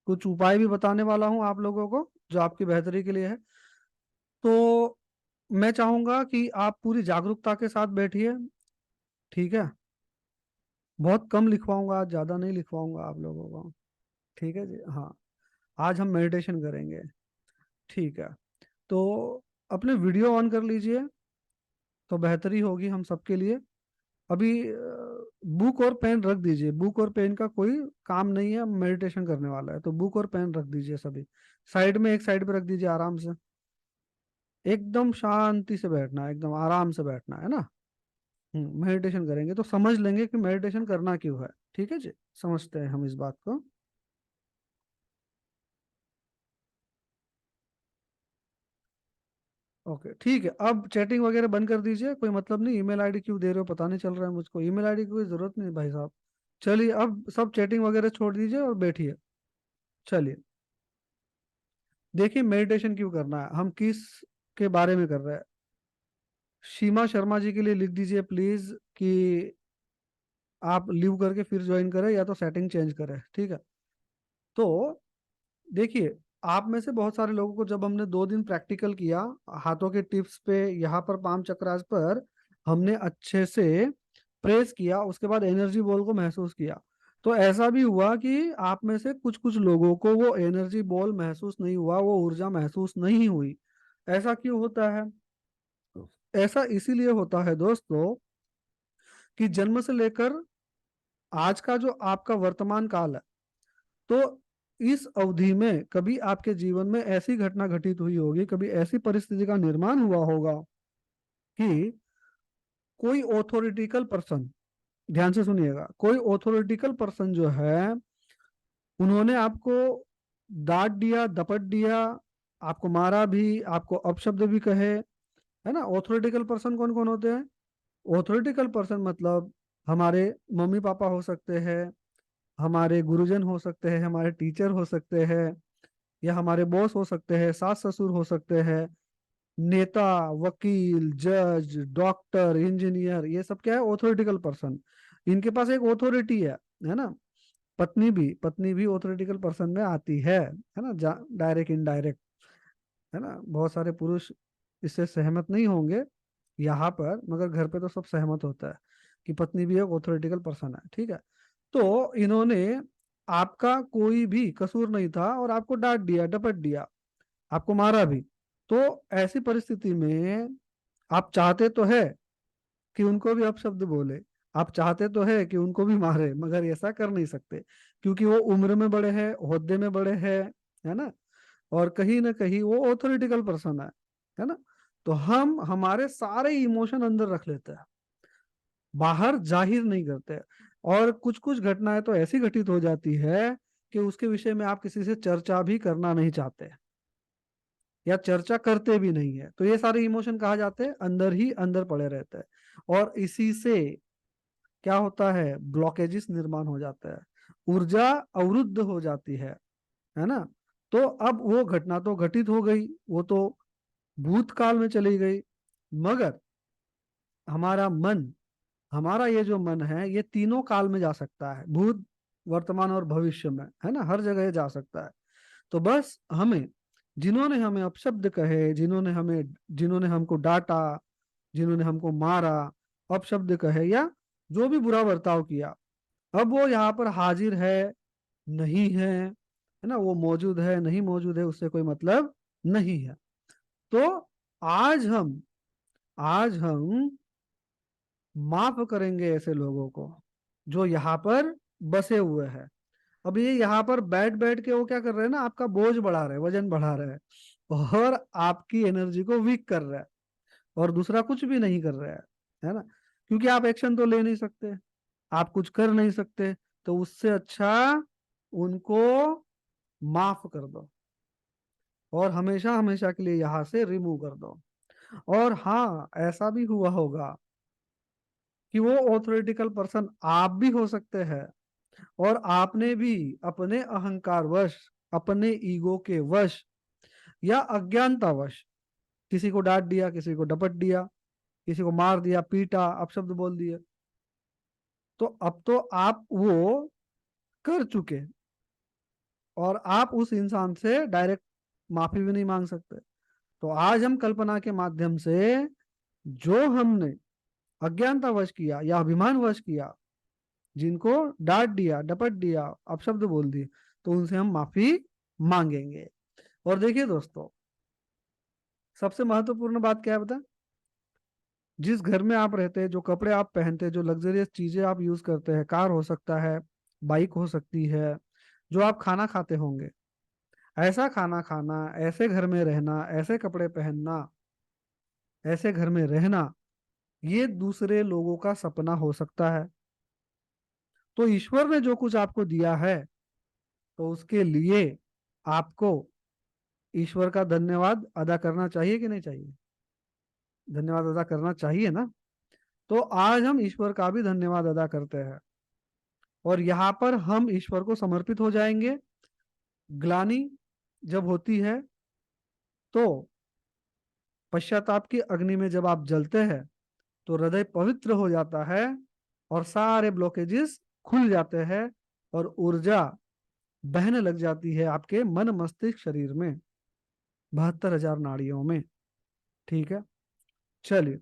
कुछ उपाय भी बताने वाला हूँ आप लोगों को जो आपकी बेहतरी के लिए है। तो मैं चाहूंगा कि आप पूरी जागरूकता के साथ बैठिए। ठीक है। बहुत कम लिखवाऊंगा आज, ज्यादा नहीं लिखवाऊंगा आप लोगों को। ठीक है जी, हाँ। आज हम मेडिटेशन करेंगे। ठीक है। तो अपने वीडियो ऑन कर लीजिए, तो बेहतरी होगी हम सबके लिए। अभी बुक और पेन रख दीजिए। बुक और पेन का कोई काम नहीं है, मेडिटेशन करने वाला है, तो बुक और पेन रख दीजिए सभी। साइड में, एक साइड पे रख दीजिए आराम से। एकदम शांति से बैठना है, एकदम आराम से बैठना है ना। मेडिटेशन करेंगे तो समझ लेंगे कि मेडिटेशन करना क्यों है। ठीक है जी। समझते हैं हम इस बात को। ओके ठीक है। अब चैटिंग वगैरह बंद कर दीजिए, कोई मतलब नहीं। ईमेल आईडी क्यों दे रहे हो पता नहीं चल रहा है मुझको। ईमेल आईडी की कोई जरूरत नहीं भाई साहब। चलिए अब सब चैटिंग वगैरह छोड़ दीजिए और बैठिए। चलिए देखिए, मेडिटेशन क्यों करना है, हम किस के बारे में कर रहे हैं। सीमा शर्मा जी के लिए लिख दीजिए प्लीज कि आप लीव करके फिर ज्वाइन करें या तो सेटिंग चेंज करें। ठीक है। तो देखिए, आप में से बहुत सारे लोगों को जब हमने 2 दिन प्रैक्टिकल किया हाथों के टिप्स पे, यहाँ पर पाम चक्रास पर हमने अच्छे से प्रेस किया, उसके बाद एनर्जी बॉल को महसूस किया, तो ऐसा भी हुआ कि आप में से कुछ कुछ लोगों को वो एनर्जी बॉल महसूस नहीं हुआ, वो ऊर्जा महसूस नहीं हुई। ऐसा क्यों होता है? ऐसा इसीलिए होता है दोस्तों कि जन्म से लेकर आज का जो आपका वर्तमान काल है, तो इस अवधि में कभी आपके जीवन में ऐसी घटना घटित हुई होगी, कभी ऐसी परिस्थिति का निर्माण हुआ होगा कि कोई ऑथोरिटिकल पर्सन, ध्यान से सुनिएगा, कोई ऑथोरिटिकल पर्सन जो है उन्होंने आपको डांट दिया, दपट दिया, आपको मारा भी, आपको अपशब्द भी कहे, है ना। ऑथोरिटिकल पर्सन कौन कौन होते हैं? ऑथोरिटिकल पर्सन मतलब हमारे मम्मी पापा हो सकते हैं, हमारे गुरुजन हो सकते हैं, हमारे टीचर हो सकते हैं, या हमारे बॉस हो सकते हैं, सास ससुर हो सकते हैं, नेता, वकील, जज, डॉक्टर, इंजीनियर, ये सब क्या है? ऑथोरिटिकल पर्सन। इनके पास एक ऑथोरिटी है ना। पत्नी भी ऑथोरिटिकल पर्सन में आती है ना, डायरेक्ट इनडायरेक्ट, है ना। बहुत सारे पुरुष इससे सहमत नहीं होंगे यहाँ पर, मगर घर पे तो सब सहमत होता है कि पत्नी भी एक ऑथोरिटिकल पर्सन है। ठीक है। तो इन्होंने, आपका कोई भी कसूर नहीं था और आपको डांट दिया, डपट दिया, आपको मारा भी, तो ऐसी परिस्थिति में आप चाहते तो है कि उनको भी अपशब्द बोले, आप चाहते तो है कि उनको भी मारे, मगर ऐसा कर नहीं सकते क्योंकि वो उम्र में बड़े हैं, ओहदे में बड़े हैं, है ना। और कहीं ना कहीं वो ऑथोरिटिकल पर्सन है ना। तो हम हमारे सारे इमोशन अंदर रख लेते हैं, बाहर जाहिर नहीं करते। और कुछ कुछ घटनाएं तो ऐसी घटित हो जाती है कि उसके विषय में आप किसी से चर्चा भी करना नहीं चाहते, या चर्चा करते भी नहीं है, तो ये सारे इमोशन कहा जाते हैं अंदर ही अंदर पड़े रहते हैं। और इसी से क्या होता है? ब्लॉकेजेस निर्माण हो जाता है, ऊर्जा अवरुद्ध हो जाती है ना। तो अब वो घटना तो घटित हो गई, वो तो भूतकाल में चली गई, मगर हमारा मन, हमारा ये जो मन है ये तीनों काल में जा सकता है, भूत, वर्तमान और भविष्य में, है ना, हर जगह जा सकता है। तो बस हमें, जिन्होंने हमें अपशब्द कहे, जिन्होंने हमको डांटा, जिन्होंने हमको मारा, अपशब्द कहे, या जो भी बुरा बर्ताव किया, अब वो यहाँ पर हाजिर है, नहीं है ना, वो मौजूद है, नहीं मौजूद है, उससे कोई मतलब नहीं है। तो आज हम आज हम माफ करेंगे ऐसे लोगों को जो यहाँ पर बसे हुए हैं। अब ये यहाँ पर बैठ बैठ के वो क्या कर रहे हैं ना, आपका बोझ बढ़ा रहे हैं, वजन बढ़ा रहे हैं, और आपकी एनर्जी को वीक कर रहा है, और दूसरा कुछ भी नहीं कर रहा है ना। क्योंकि आप एक्शन तो ले नहीं सकते, आप कुछ कर नहीं सकते, तो उससे अच्छा उनको माफ कर दो और हमेशा हमेशा के लिए यहाँ से रिमूव कर दो। और हाँ, ऐसा भी हुआ होगा कि वो ऑथोरिटिकल पर्सन आप भी हो सकते हैं, और आपने भी अपने अहंकार वश, अपने ईगो के वश, या अज्ञानता वश किसी को डांट दिया, किसी को डपट दिया, किसी को मार दिया, पीटा, अपशब्द बोल दिए। तो अब तो आप वो कर चुके, और आप उस इंसान से डायरेक्ट माफी भी नहीं मांग सकते। तो आज हम कल्पना के माध्यम से जो हमने अज्ञानतावश किया या अभिमानवश किया, जिनको डांट दिया, डपट दिया, अपशब्द बोल दिए, तो उनसे हम माफी मांगेंगे। और देखिए दोस्तों, सबसे महत्वपूर्ण बात क्या है बता? जिस घर में आप रहते हैं, जो कपड़े आप पहनते हैं, जो लग्जरियस चीजें आप यूज करते हैं, कार हो सकता है, बाइक हो सकती है, जो आप खाना खाते होंगे, ऐसा खाना खाना, ऐसे घर में रहना, ऐसे कपड़े पहनना, ऐसे घर में रहना, ये दूसरे लोगों का सपना हो सकता है। तो ईश्वर ने जो कुछ आपको दिया है, तो उसके लिए आपको ईश्वर का धन्यवाद अदा करना चाहिए कि नहीं चाहिए? धन्यवाद अदा करना चाहिए ना। तो आज हम ईश्वर का भी धन्यवाद अदा करते हैं, और यहाँ पर हम ईश्वर को समर्पित हो जाएंगे। ग्लानि जब होती है, तो पश्चाताप की अग्नि में जब आप जलते हैं, तो हृदय पवित्र हो जाता है, और सारे ब्लॉकेजेस खुल जाते हैं, और ऊर्जा बहने लग जाती है आपके मन मस्तिष्क शरीर में, 72,000 नाड़ियों में। ठीक है, चलिए,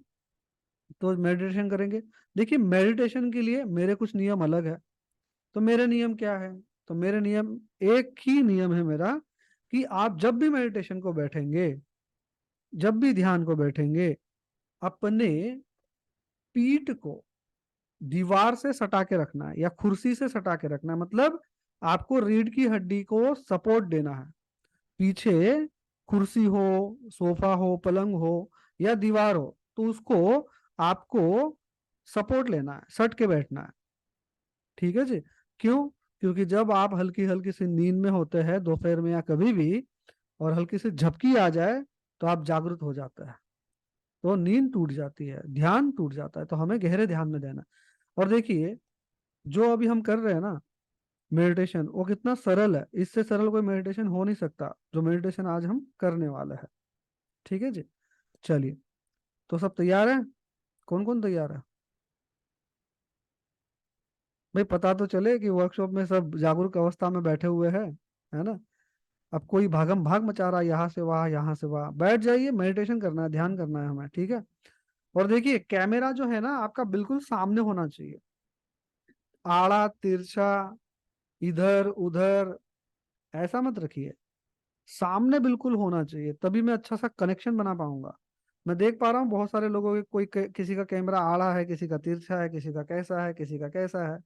तो मेडिटेशन करेंगे। देखिए, मेडिटेशन के लिए मेरे कुछ नियम अलग है। तो मेरे नियम क्या है? तो मेरे नियम, एक ही नियम है मेरा, कि आप जब भी मेडिटेशन को बैठेंगे, जब भी ध्यान को बैठेंगे, अपने पीठ को दीवार से सटा के रखना है, या कुर्सी से सटा के रखना है। मतलब आपको रीढ़ की हड्डी को सपोर्ट देना है। पीछे कुर्सी हो, सोफा हो, पलंग हो, या दीवार हो, तो उसको आपको सपोर्ट लेना है, सट के बैठना है। ठीक है जी। क्यों? क्योंकि जब आप हल्की हल्की सी नींद में होते हैं दोपहर में या कभी भी, और हल्की सी झपकी आ जाए, तो आप जागृत हो जाते हैं, तो नींद टूट जाती है, ध्यान टूट जाता है। तो हमें गहरे ध्यान में देना। और देखिए, जो अभी हम कर रहे हैं ना मेडिटेशन, वो कितना सरल है। इससे सरल कोई मेडिटेशन हो नहीं सकता, जो मेडिटेशन आज हम करने वाले हैं। ठीक है जी। चलिए, तो सब तैयार है? कौन कौन तैयार है? भाई पता तो चले कि वर्कशॉप में सब जागरूक अवस्था में बैठे हुए हैं, है ना? अब कोई भागम भाग मचा रहा है, यहाँ से वहां, यहाँ से वहां। बैठ जाइए, मेडिटेशन करना है, ध्यान करना है हमें। ठीक है। और देखिए, कैमरा जो है ना आपका बिल्कुल सामने होना चाहिए, आड़ा तिरछा, इधर उधर ऐसा मत रखिए, सामने बिल्कुल होना चाहिए, तभी मैं अच्छा सा कनेक्शन बना पाऊंगा। मैं देख पा रहा हूँ बहुत सारे लोगों के, किसी का कैमरा आड़ा है, किसी का तिरछा है, किसी का कैसा है, किसी का कैसा है।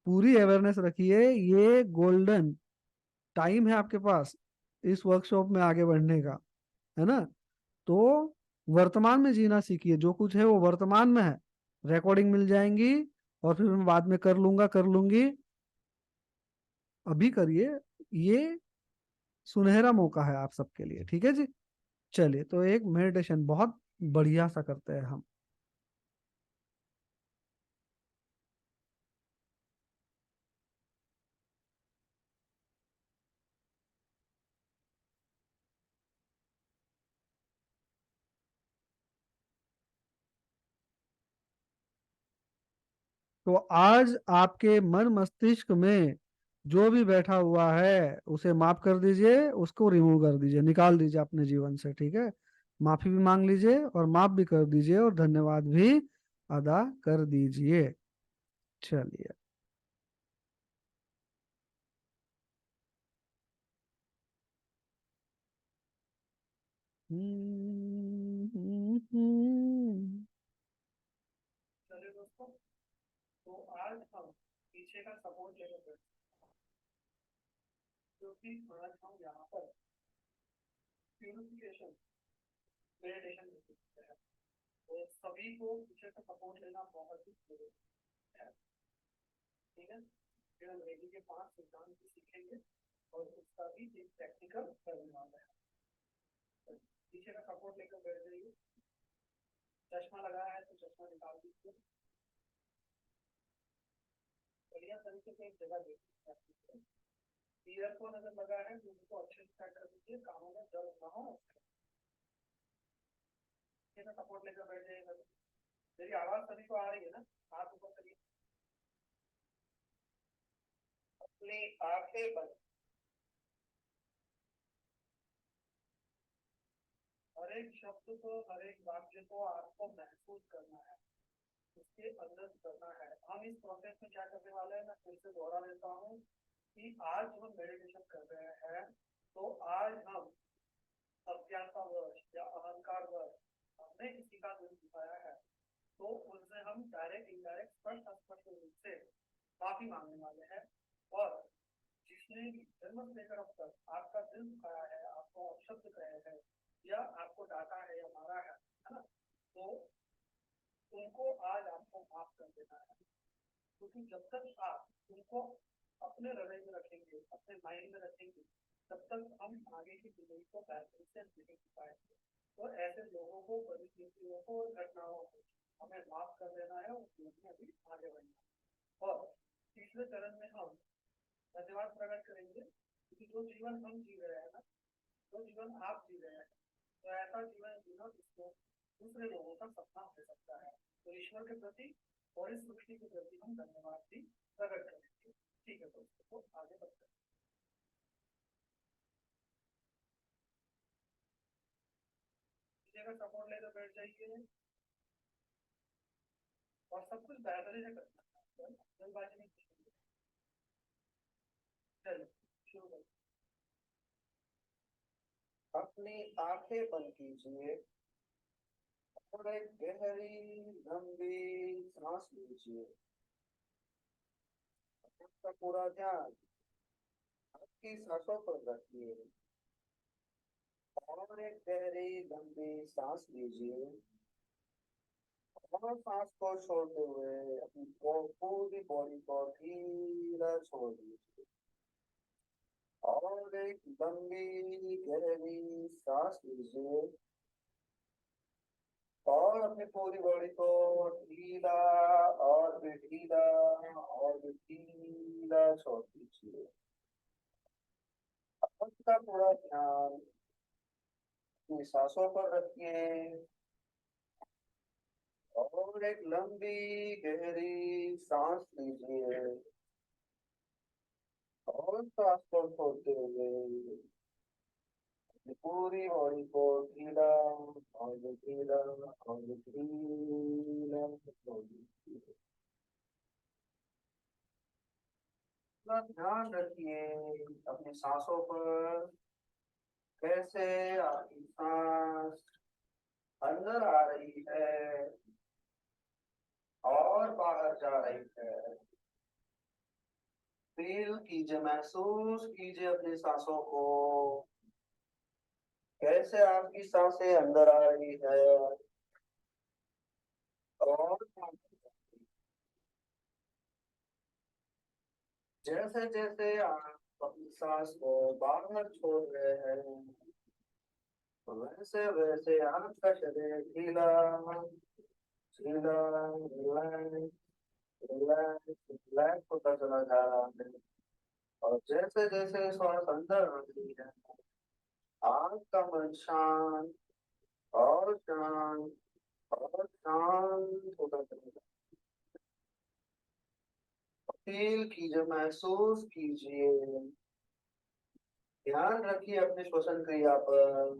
पूरी अवेयरनेस रखिए, ये गोल्डन टाइम है आपके पास इस वर्कशॉप में आगे बढ़ने का, है ना? तो वर्तमान में जीना सीखिए, जो कुछ है वो वर्तमान में है। रिकॉर्डिंग मिल जाएंगी, और फिर मैं बाद में कर लूंगा, कर लूंगी। अभी करिए, ये सुनहरा मौका है आप सबके लिए। ठीक है जी। चलिए, तो एक मेडिटेशन बहुत बढ़िया सा करते हैं हम। तो आज आपके मन मस्तिष्क में जो भी बैठा हुआ है, उसे माफ कर दीजिए, उसको रिमूव कर दीजिए, निकाल दीजिए अपने जीवन से। ठीक है। माफी भी मांग लीजिए, और माफ भी कर दीजिए, और धन्यवाद भी अदा कर दीजिए। चलिए। चलिए दोस्तों, तो आज हम पीछे का सपोर्ट लेकर, क्योंकि आज हम यहाँ पर प्यूरिफिकेशन मेडिटेशन करते हैं, तो सभी को पीछे का सपोर्ट लेना बहुत ही जरूरी है। ठीक है। फिर हम रेडी के 5 सिद्धांत भी सीखेंगे, और उसका भी एक प्रैक्टिकल करने वाला है। तो पीछे का सपोर्ट लेकर बैठ जाइए। चश्मा लगाया है तो चश्मा निकाल दीजिए। बढ़िया तरीके से एक जगह देखिए। ईयरफोन अगर लगा है तो उसको अच्छे से सेट कर दीजिए, कानों में दर्द ना हो। पीछे का सपोर्ट लेकर बैठ जाइएगा। मेरी आवाज सभी को आ रही है ना? हाथ ऊपर करिए, अपनी आंखें बंद। एक शब्द को, हर एक वाक्य को आपको महसूस करना है, उसके अंदर करना है। हम इस प्रोसेस में क्या करने वाले हैं, मैं फिर से दोहरा देता हूँ कि आज हम मेडिटेशन कर रहे हैं, तो आज हम अज्ञानतावश या अहंकारवश हमने किसी का दिल दुखाया है, तो उनसे हम डायरेक्ट इनडायरेक्ट स्पष्ट अस्पष्ट रूप से माफी मांगने वाले हैं। और जिसने भी जन्म से लेकर अब तक आपका दिल दुखाया है, आपको अपशब्द कहे हैं या आपको डांटा है या मारा है ना, तो उनको आज आपको माफ कर देना है। क्योंकि जब तक आप उनको अपने हृदय में रखेंगे, अपने माइंड में रखेंगे, तब तक हम आगे की जिंदगी को बेहतरी से नहीं पाएंगे। तो ऐसे लोगों को, परिस्थितियों को, घटनाओं को हमें माफ कर देना है और जीवन में अभी आगे बढ़ना है। और तीसरे चरण में हम धन्यवाद प्रकट करेंगे, क्योंकि जो जीवन हम जी रहे हैं ना, जो जीवन आप जी रहे हैं, तो ऐसा जीवन जीना जिसको दूसरे लोगों का सपना हो सकता है। तो ईश्वर के प्रति और इस सृष्टि के प्रति हम धन्यवाद भी प्रकट करेंगे। ठीक है दोस्तों, तो आगे बढ़ते हैं। का सपोर्ट लेकर बैठ जाइए और सब कुछ बेहतरी से करना है, जल्दबाजी नहीं। चलिए शुरू करें। अपनी आंखें बंद कीजिए और एक गहरी लंबी सांस लीजिए। आपका पूरा ध्यान आपकी सांसों पर रखिए और एक गहरी लंबी सांस लीजिए और सांस को छोड़ते हुए अपनी पूरी बॉडी को धीरे छोड़ दीजिए और एक लंबी गहरी सांस लीजिए और अपनी पूरी बॉडी को ढीला और भी ढीला और भी ढीला छोड़ दीजिए। अपना पूरा ध्यान अपनी सांसों पर रखिए और एक लंबी गहरी सांस लीजिए और सांस को छोड़ते हुए अपनी पूरी बॉडी को ढीला और भी ढीला और भी ढीला छोड़ दीजिए। अपना ध्यान रखिए अपनी सांसों पर, कैसे आपकी सांस अंदर आ रही है और बाहर जा रही है। फील कीजिए, महसूस कीजिए अपनी सांसों को, कैसे आपकी सांसें अंदर आ रही है और जैसे जैसे आप अपनी सांस को बाहर छोड़ रहे हैं, वैसे वैसे आपका शरीर ढीला ढीला रिलैक्स रिलैक्स रिलैक्स होता चला जा रहा है। और जैसे जैसे श्वास अंदर आ रही है, आपका मन शांत और शांत और शांत होता चला। फील कीजिए, महसूस कीजिए, ध्यान रखिए अपने श्वसन क्रिया पर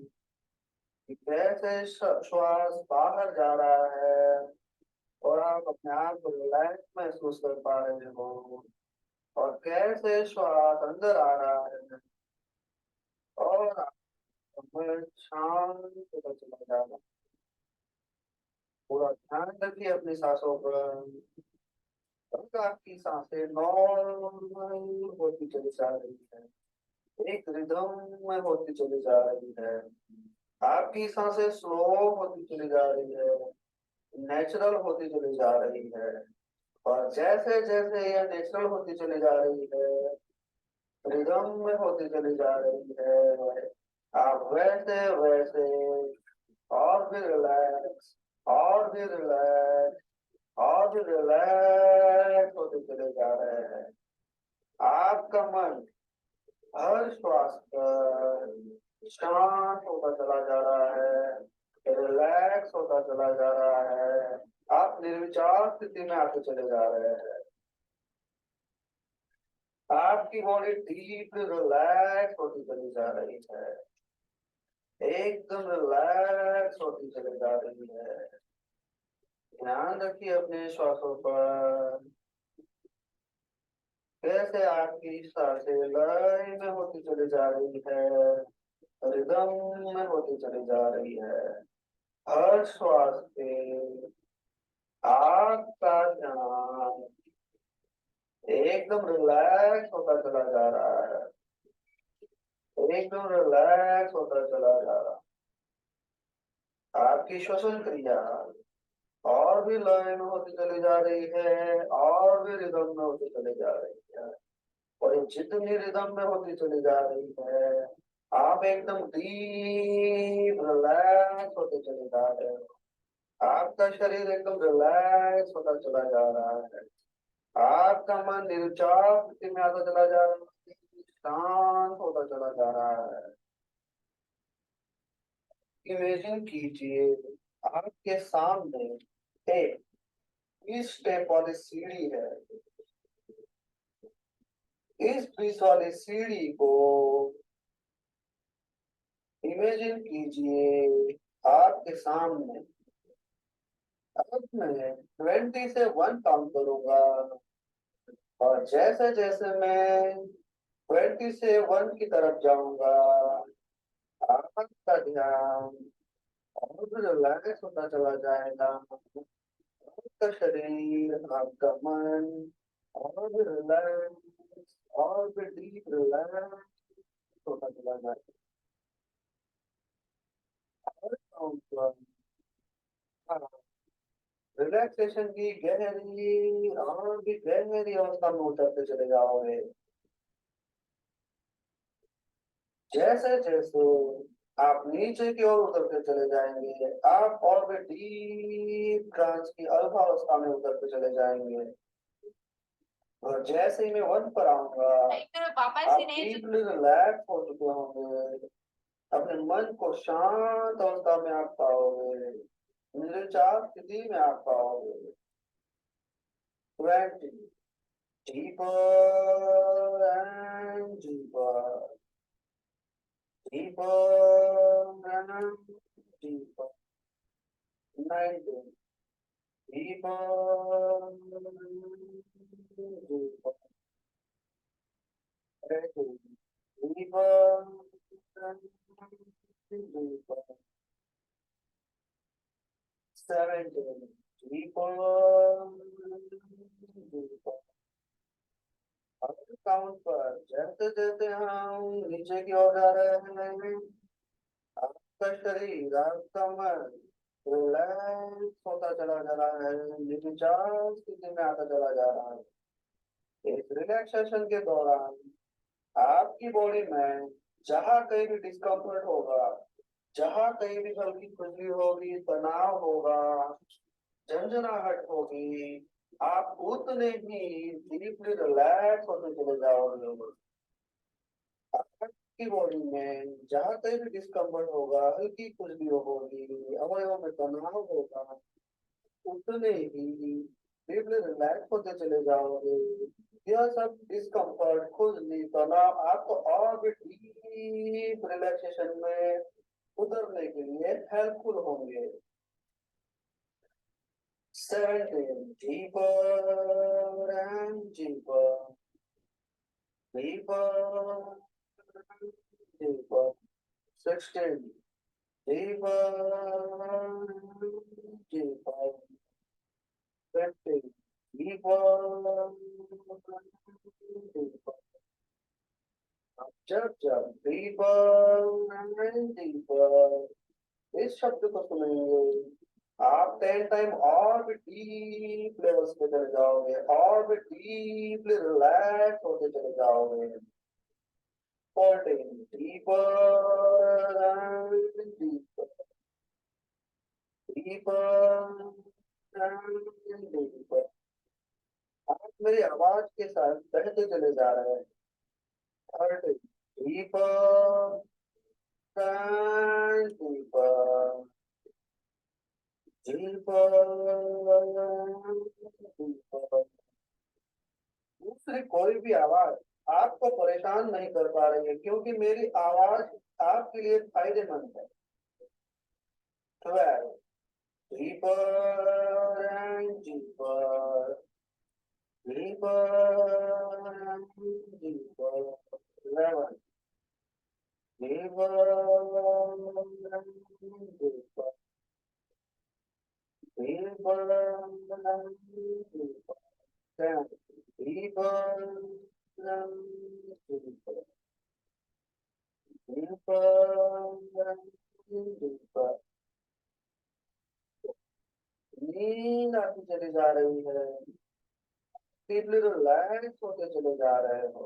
कि कैसे श्वास बाहर जा रहा है और आप अपने आप को रिलैक्स महसूस कर पा रहे हो, और कैसे श्वास अंदर आ रहा है और आपका मन शांत होता चला जा रहा है। पूरा ध्यान रखिए अपनी सांसों पर। अब आपकी सांसें नॉर्मल होती चली जा रही है, एक रिदम में होती चली जा रही है। आपकी सांसें स्लो होती चली जा रही है, नेचुरल होती चली जा रही है। और जैसे जैसे यह नेचुरल होती चली जा रही है, रिदम में होती चली जा रही है, आप वैसे वैसे और भी रिलैक्स और भी रिलैक्स और भी रिलैक्स होते चले जा रहे हैं। आपका मन हर श्वास पर शांत होता चला जा रहा है, रिलैक्स होता चला जा रहा है। आप निर्विचार स्थिति में आते चले जा रहे हैं। आपकी बॉडी डीप रिलैक्स होती चली जा रही है। एकदम रिलैक्स होती चली जा रही है। ध्यान रखिए अपने श्वासों पर, कैसे आपकी सांसें लय में होती चली जा रही है, रिदम में होती चली जा रही है। हर श्वास पे आपका ध्यान एकदम रिलैक्स होता चला जा रहा है, एकदम रिलैक्स होता चला जा रहा है। आपकी श्वसन क्रिया और भी लय में होती चली जा रही है, और भी रिदम में होती चली जा रही है। और ये जितनी रिदम में होती चली जा रही है, आप एकदम डीप रिलैक्स होते चले जा रहे हो। आपका शरीर एकदम रिलैक्स होता चला जा रहा है। आपका मन निर्विचार स्थिति में आता चला जा रहा है, शांत होता चला जा रहा है। इमेजिन कीजिए आपके सामने एक 20 स्टेप वाली सीढ़ी है। इस 20 वाली सीढ़ी को इमेजिन कीजिए आपके सामने। अब मैं 20 से 1 काउंट करूंगा, और जैसे जैसे मैं 20 से 1 की तरफ जाऊंगा, आपका ध्यान और भी रिलैक्स होता चला जाएगा। आपका शरीर, आपका मन और भी रिलैक्स, और भी डीप रिलैक्स होता चला जाएगा। हर काउंट पर रिलैक्सेशन की गहरी और भी गहरी अवस्था में उतरते चले जाओगे। जैसे जैसे आप नीचे की ओर उतरते चले जाएंगे, आप और भी डीप ट्रांस की अल्फा अवस्था में उतरते चले जाएंगे। और जैसे ही मैं 1 पर आऊंगा, आप डीपली रिलैक्स हो चुके होंगे। अपने मन को शांत अवस्था में आप पाओगे, निर्विचार स्थिति में आप पाओगे। 20, deeper and deeper, deeper and deeper. 19, deeper and deeper. 18, deeper and deeper. 17, deeper and deeper. Count पर जैसे जैसे हम नीचे की ओर जा रहे हैं, आपका शरीर, आपका मन रिलैक्स होता चला जा रहा है, निर्विचार स्थिति में आता चला जा रहा है। इस रिलैक्सेशन के दौरान आपकी बॉडी में जहाँ कहीं भी डिस्कम्फर्ट होगा, जहाँ कहीं भी हल्की खुजली होगी, तनाव होगा, झंझनाहट होगी, आप उतने ही डीपली रिलैक्स होते चले जाओगे। आपकी बॉडी में जहाँ कहीं भी डिस्कम्फर्ट होगा, हल्की खुजली होगी, अवयवों में तनाव होगा, उतने ही डीपली रिलैक्स होते चले जाओगे। यह सब डिस्कम्फर्ट, खुजली, तनाव आपको और भी डीप रिलैक्सेशन में उतरने के लिए हेल्पफुल होंगे। 17, deeper and deeper, deeper and deeper. 16, deeper and deeper. 20, deeper and deeper. जब deeper and deeper इस शब्द को सुनेंगे, आप 10 टाइम और भी डीप लेवल्स पे चले जाओगे, और भी डीपली रिलैक्स होते चले जाओगे। 14, deeper and deeper, deeper and deeper. आप मेरी आवाज के साथ बहते चले जा रहे हैं। 13, deeper and deeper, deeper and deeper. दूसरी कोई भी आवाज आपको परेशान नहीं कर पा रही है क्योंकि मेरी आवाज आपके लिए फायदेमंद है। 12 deeper and deeper, deeper and deeper. 11 deeper and deeper, deeper and deeper. 10 deeper and deeper, deeper and deeper. नींद आती चली जा रही है, डीपली रिलैक्स होते चले जा रहे हो।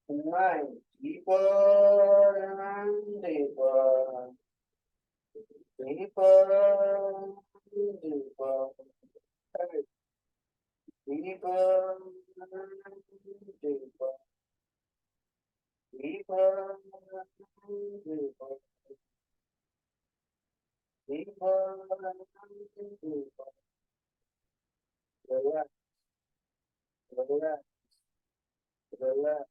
9 deeper and deeper, deeper and deeper. 8 deeper and deeper, deeper and deeper, deeper and deeper. Relax, relax, relax,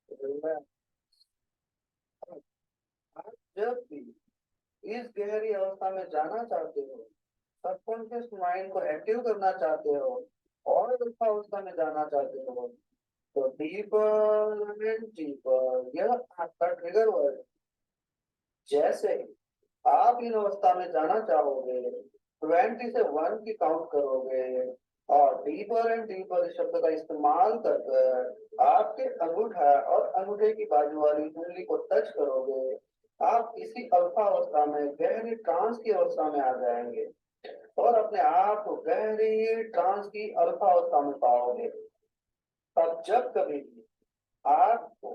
relax. आप जब भी इस गहरी अवस्था में जाना चाहते हो, सबकॉन्शियस माइंड को एक्टिव करना चाहते हो और अल्फा अवस्था में जाना चाहते हो, तो डीपर एंड डीपर यह आपका ट्रिगर वर्ड है। जैसे आप इन अवस्था में जाना चाहोगे, 20 से 1 की काउंट करोगे और डीपर एंड डीपर इस शब्द का इस्तेमाल कर आपके अंगूठा और अंगूठे की बाजू वाली उंगली को टच करोगे, आप इसी अल्फा अवस्था में गहरी ट्रांस की अवस्था में आ जाएंगे और अपने आप को गहरी ट्रांस की अल्फा अवस्था में पाओगे। अब जब कभी भी आपको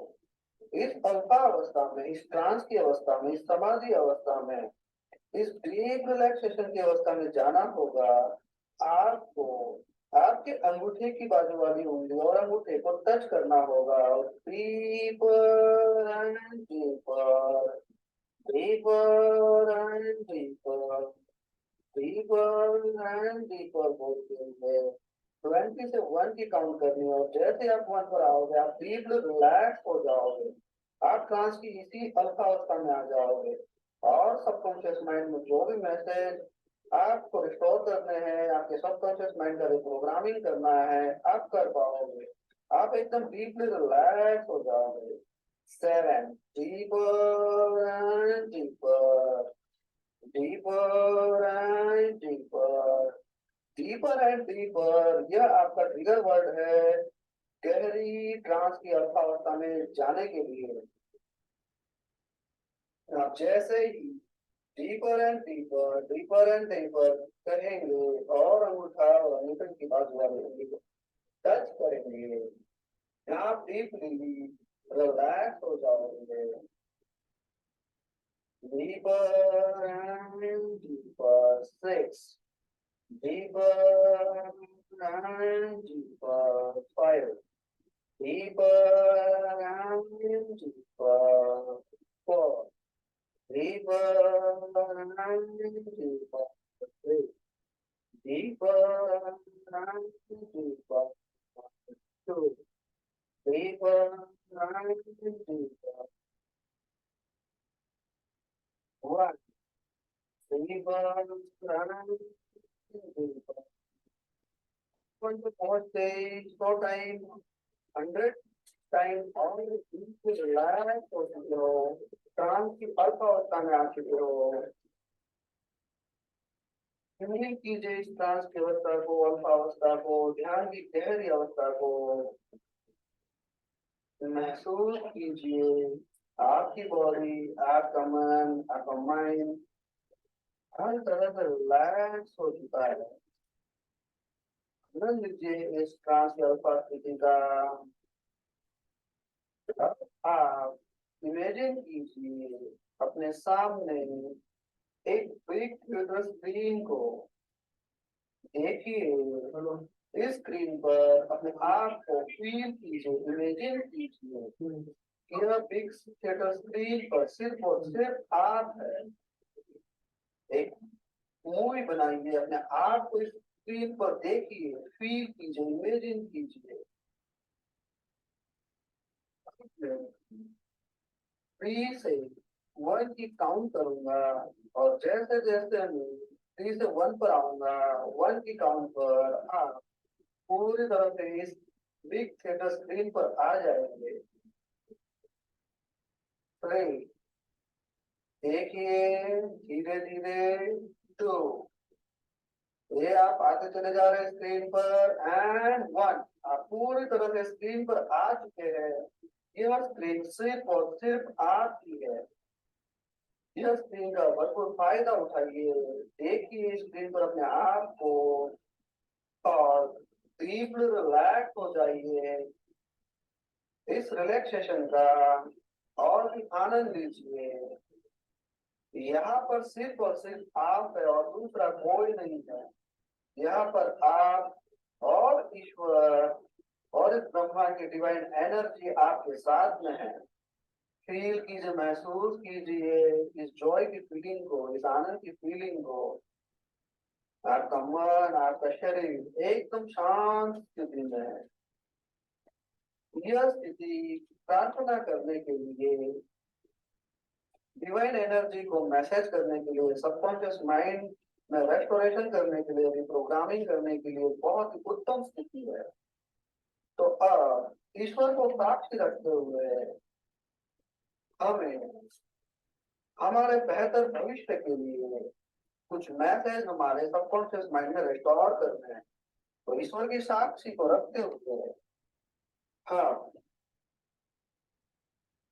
इस अल्फा अवस्था में, इस ट्रांस की अवस्था में, इस समाधि अवस्था में, इस डीप रिलैक्सेशन की अवस्था में जाना होगा, आपको आपके अंगूठे की बाजू वाली उंगली और अंगूठे को टच करना होगा और deeper and deeper, deeper and deeper, deeper and deeper बोलते हुए 20 से 1 की काउंट करनी है और जैसे आप 1 पर आओगे आप डीपली रिलैक्स हो जाओगे, आप ट्रांस की इसी अल्फा अवस्था में आ जाओगे और सबकॉन्शियस माइंड में जो भी मैसेज आपको रिस्टोर करने हैं, आपके सबकॉन्शियस माइंड का रिप्रोग्रामिंग करना है, आप कर पाओगे। आप एकदम डीपली रिलैक्स हो जाओगे। 7 deeper and deeper, deeper and deeper, deeper and deeper यह आपका ट्रिगर वर्ड है गहरी ट्रांस की अल्फा अवस्था में जाने के लिए। आप जैसे ही डीपर एंड डीपर करेंगे और अंगूठा और अंगूठे की बाजू वाली उंगली को टच करेंगे, आप डीपली रिलैक्स हो जाओगे। Deeper and deeper 6 deeper and deeper. 5 deeper and deeper. 4 deeper and deeper. 3 deeper and deeper. 2 deeper and deeper. 1 deeper and deeper. Going to पहुंचते सौ टाइम 100 टाइम और रिलैक्स हो चुके हो, ट्रांस की अल्फा अवस्था में आ चुके हो। फीलिंग कीजिए इस ट्रांस की अवस्था को, अल्फा अवस्था को, ध्यान की गहरी अवस्था को महसूस कीजिए। आपकी बॉडी, आपका मन, आपका माइंड हर तरह से रिलैक्स हो चुका है। आनंद लीजिए इस ट्रांस की अल्फा स्थिति का। आप इमेजिन कीजिए अपने सामने एक बिग कंप्यूटर स्क्रीन को, देखिए इस स्क्रीन पर अपने आप को फील कीजिए, इमेजिन कीजिए कि यह बिग थिएटर स्क्रीन पर सिर्फ और सिर्फ आप है। एक मूवी बनाइए, अपने आप को इस स्क्रीन पर देखिए, फील कीजिए, इमेजिन कीजिए। 3 से 1 की काउंट करूंगा, और जैसे जैसे मैं 3 से 1 पर आऊंगा, 1 की काउंट पर आप पूरी तरह से इस बिग थिएटर स्क्रीन पर आ जाएंगे। 3, देखिए, धीरे धीरे। 2, ये आप आते चले जा रहे हैं स्क्रीन पर, एंड 1, आप पूरी तरह से स्क्रीन पर आ चुके हैं। यह स्क्रीन सिर्फ और सिर्फ आपकी है। यह स्क्रीन का भरपूर फायदा उठाइए। देखिए स्क्रीन पर अपने आप को, और डीपली रिलैक्स हो जाइए। इस रिलैक्सेशन का और भी आनंद लीजिए। यहाँ पर सिर्फ और सिर्फ आप है, और दूसरा कोई नहीं है। यहाँ पर आप और ईश्वर और इस ब्रह्मांड की डिवाइन एनर्जी आपके साथ में है। फील कीजिए, महसूस कीजिए इस जॉय की फीलिंग को, इस आनंद की फीलिंग को। आपका मन, आपका शरीर एकदम शांत स्थिति में है। यह स्थिति प्रार्थना करने के लिए, डिवाइन एनर्जी को मैसेज करने के लिए, सबकॉन्शियस माइंड में रेस्टोरेशन करने के लिए, रिप्रोग्रामिंग करने के लिए बहुत ही उत्तम स्थिति है। तो अब ईश्वर को साक्षी रखते हुए हमें हमारे बेहतर भविष्य के लिए कुछ मैसेज हमारे सबकॉन्शियस माइंड में रिस्टोर करने हैं। तो ईश्वर की साक्षी को रखते हुए हम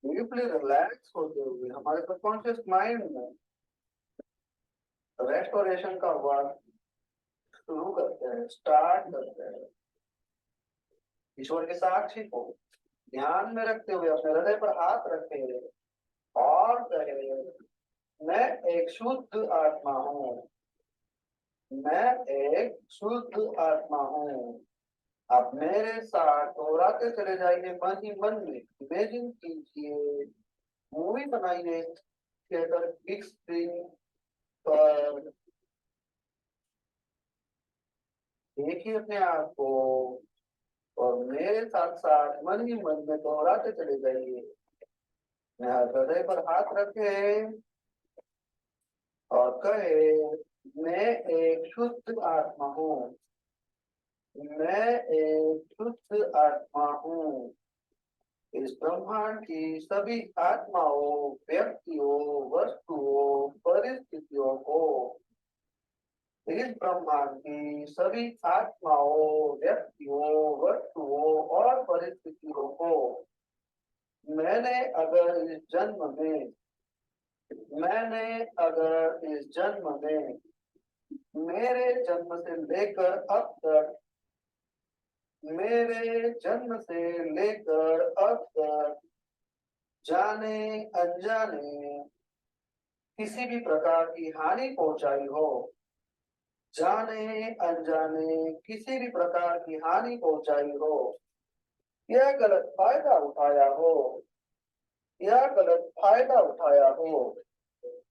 डीपली रिलैक्स होते हुए हमारे सबकॉन्शियस माइंड में रेस्टोरेशन का वर्क शुरू करते हैं, स्टार्ट करते हैं। ईश्वर की साक्षी को ध्यान में रखते हुए अपने हृदय पर हाथ रखे और कहे, मैं एक शुद्ध आत्मा हूँ। मैं एक शुद्ध आत्मा हूँ। आप मेरे साथ दोहराते चले जाइए मन ही मन में। इमेजिन कीजिए, मूवी बनाइए थिएटर बिग स्क्रीन पर। देखिए अपने आप को, और मेरे साथ साथ मन ही मन में दोहराते चले जाइए। मैं हृदय पर हाथ रखे और कहे, मैं एक शुद्ध आत्मा हूँ। मैं एक शुद्ध आत्मा हूँ। इस ब्रह्मांड की सभी आत्माओं, व्यक्तियों, वस्तुओं, परिस्थितियों को, इस ब्रह्मांड की सभी आत्माओं, व्यक्तियों, वस्तुओं और परिस्थितियों को मैंने अगर इस जन्म में मैंने अगर इस जन्म में मेरे जन्म से लेकर अब तक मेरे जन्म से लेकर अब तक जाने अनजाने किसी भी प्रकार की हानि पहुंचाई हो, जाने अनजाने किसी भी प्रकार की हानि पहुंचाई हो, यह गलत फायदा उठाया हो, यह गलत फायदा उठाया हो,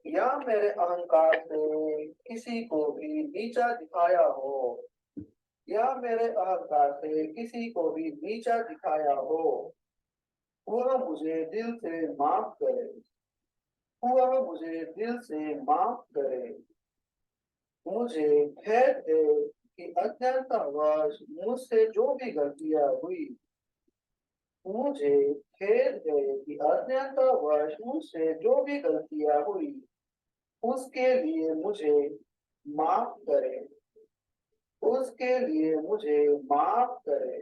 या मेरे अहंकार से किसी को भी नीचा दिखाया हो, या मेरे अहंकार से किसी को भी नीचा दिखाया हो, वह मुझे दिल से माफ करे। वह मुझे दिल से माफ करे। मुझे खेद है कि अज्ञानतावश मुझसे जो भी गलतियां हुई। मुझे खेद है कि अज्ञानतावश मुझसे जो भी गलतियां हुई, उसके लिए मुझे माफ करे। उसके लिए मुझे माफ करे।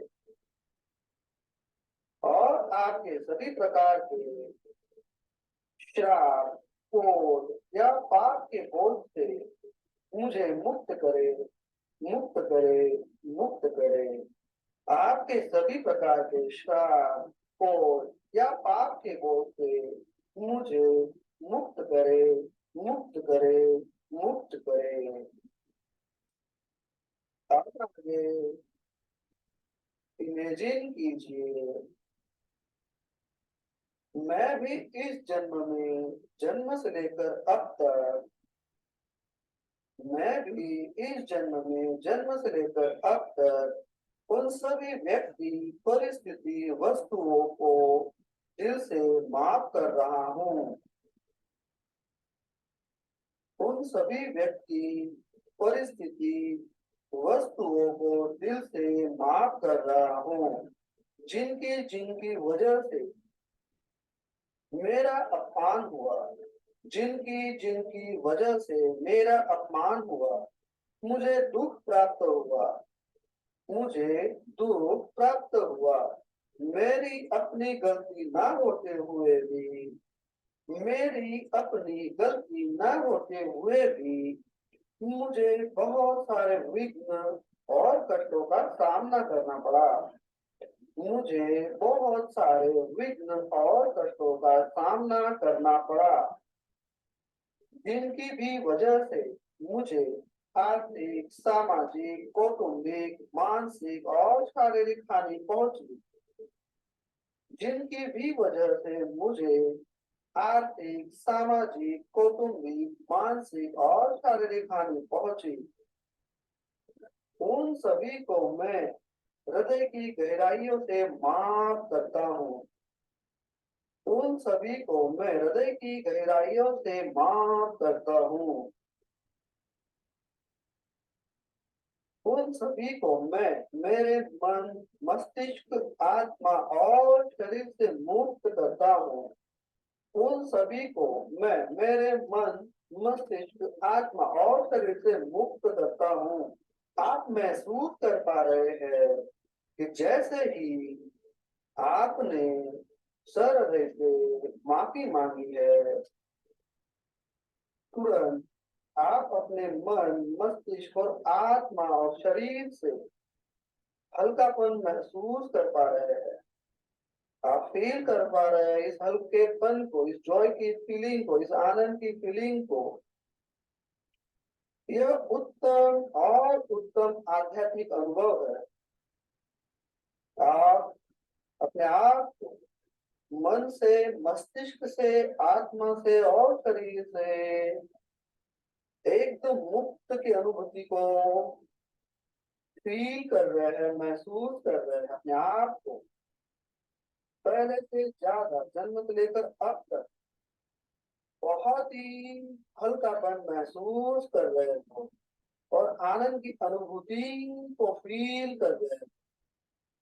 और आपके सभी प्रकार के श्राप, क्रोध या पाप के बोझ से मुझे मुक्त करे, मुक्त करे, मुक्त करे। आपके सभी प्रकार के श्राप, क्रोध या पाप के बोझ से मुझे मुक्त करे, मुक्त करे, मुक्त करे। अब आगे इमेजिन कीजिए, मैं भी इस जन्म में, जन्म से लेकर अब तक मैं भी इस जन्म में जन्म से लेकर अब तक उन सभी व्यक्ति, परिस्थिति, वस्तुओं को दिल से माफ कर रहा हूँ। उन सभी व्यक्ति, परिस्थिति, वस्तुओं को दिल से माफ कर रहा हूँ, जिनकी जिनकी वजह से मेरा अपमान हुआ, जिनकी जिनकी वजह से मेरा अपमान हुआ, मुझे दुख प्राप्त हुआ, मुझे दुख प्राप्त हुआ। मेरी अपनी गलती ना होते हुए भी, मेरी अपनी गलती ना होते हुए भी मुझे बहुत सारे विघ्न और कष्टों का सामना करना पड़ा। मुझे बहुत सारे विघ्न और कष्टों का सामना करना पड़ा, जिनकी भी वजह से मुझे आर्थिक, सामाजिक, कौटुंबिक, मानसिक और शारीरिक हानि पहुंची। जिनकी भी वजह से मुझे आर्थिक, सामाजिक, कौटुंबिक, मानसिक और शारीरिक हानि पहुंची, उन सभी को मैं हृदय की गहराइयों से माफ करता हूँ। उन सभी को मैं हृदय की गहराइयों से माफ करता हूँ। उन सभी को मैं मेरे मन, मस्तिष्क, आत्मा और शरीर से मुक्त करता हूँ। उन सभी को मैं मेरे मन, मस्तिष्क, आत्मा और शरीर से मुक्त करता हूँ। आप महसूस कर पा रहे हैं कि जैसे ही आपने सरहृदय से माफी मांगी है, तुरंत आप अपने मन, मस्तिष्क और आत्मा और शरीर से हल्कापन महसूस कर पा रहे हैं। आप फील कर पा रहे हैं इस हल्केपन को, इस जॉय की फीलिंग को, इस आनंद की फीलिंग को। यह उत्तम और उत्तम आध्यात्मिक अनुभव है। आप अपने आप को मन से, मस्तिष्क से, आत्मा से और शरीर से एकदम मुक्त की अनुभूति को फील कर रहे हैं, महसूस कर रहे हैं अपने आप को। पहले से ज्यादा जन्म से लेकर अब तक बहुत ही हल्कापन महसूस कर रहे हैं और आनंद की अनुभूति को फील कर रहे हैं।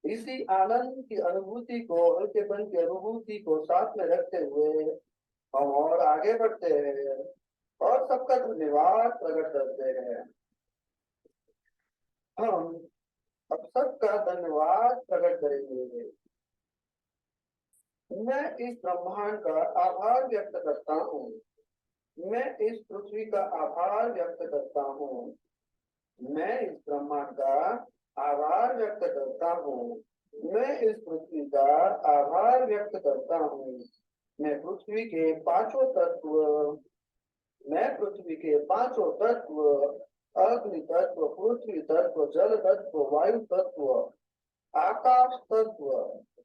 इसी आनंद की अनुभूति को, हल्केपन की अनुभूति को साथ में रखते हुए हम और आगे बढ़ते हैं और सबका धन्यवाद प्रकट करते हैं। हम अब सबका धन्यवाद प्रकट करेंगे। मैं इस ब्रह्मांड का आभार व्यक्त करता हूँ। मैं इस पृथ्वी का आभार व्यक्त करता हूँ। मैं इस ब्रह्मांड का आभार व्यक्त करता हूँ। मैं इस पृथ्वी का आभार व्यक्त करता हूँ। मैं पृथ्वी के पांचों तत्व, मैं पृथ्वी के पांचों तत्व, अग्नि तत्व, पृथ्वी तत्व, जल तत्व, वायु तत्व, आकाश तत्व,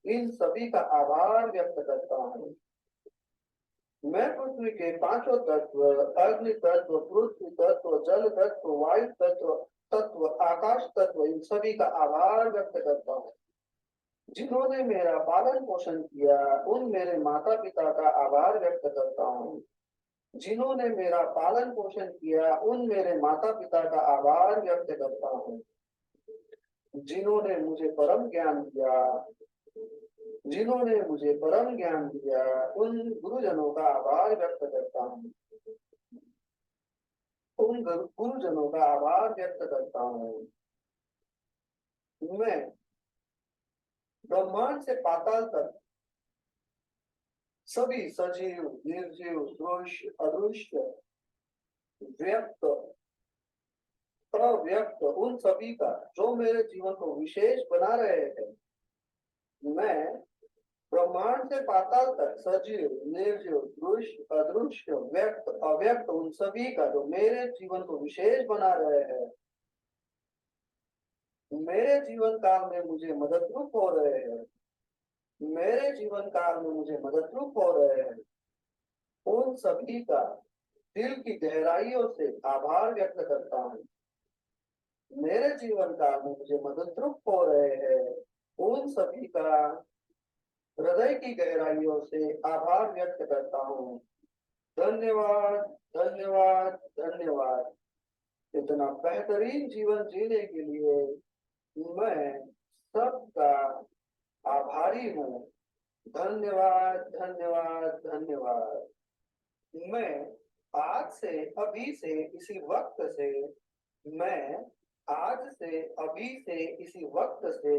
इन सभी का आभार व्यक्त करता हूँ। मैं पृथ्वी के पांचों तत्व, अग्नि तत्व, पृथ्वी तत्व, जल तत्व, वायु तत्व, तत्व, आकाश तत्व, इन सभी का आभार व्यक्त करता हूँ। जिन्होंने मेरा पालन पोषण किया, उन मेरे माता पिता का आभार व्यक्त करता हूँ। जिन्होंने मेरा पालन पोषण किया, उन मेरे माता पिता का आभार व्यक्त करता हूँ। जिन्होंने मुझे परम ज्ञान दिया, जिन्होंने मुझे परम ज्ञान दिया, उन गुरुजनों का आभार व्यक्त करता हूँ। उन गुरुजनों का आभार व्यक्त करता हूँ। मैं ब्रह्मांड से पाताल तक सभी सजीव, निर्जीव, दृश्य, अदृश्य, व्यक्त, अव्यक्त, उन सभी का जो मेरे जीवन को विशेष बना रहे हैं। मैं ब्रह्मांड से पाताल तक सजीव, निर्जीव, दृश्य, अदृश्य, व्यक्त, अव्यक्त, उन सभी का जो मेरे जीवन को विशेष बना रहे हैं, मेरे जीवन काल में मुझे मददरूप हो रहे हैं, मेरे जीवन काल में मुझे मददरूप हो रहे हैं, उन सभी का दिल की गहराइयों से आभार व्यक्त करता हूँ। मेरे जीवन काल में मुझे मददरूप हो रहे हैं उन सभी का हृदय की गहराइयों से आभार व्यक्त करता हूँ। धन्यवाद, धन्यवाद, धन्यवाद। इतना बेहतरीन जीवन जीने के लिए मैं सबका आभारी हूँ। धन्यवाद, धन्यवाद, धन्यवाद। मैं आज से अभी से इसी वक्त से मैं आज से अभी से इसी वक्त से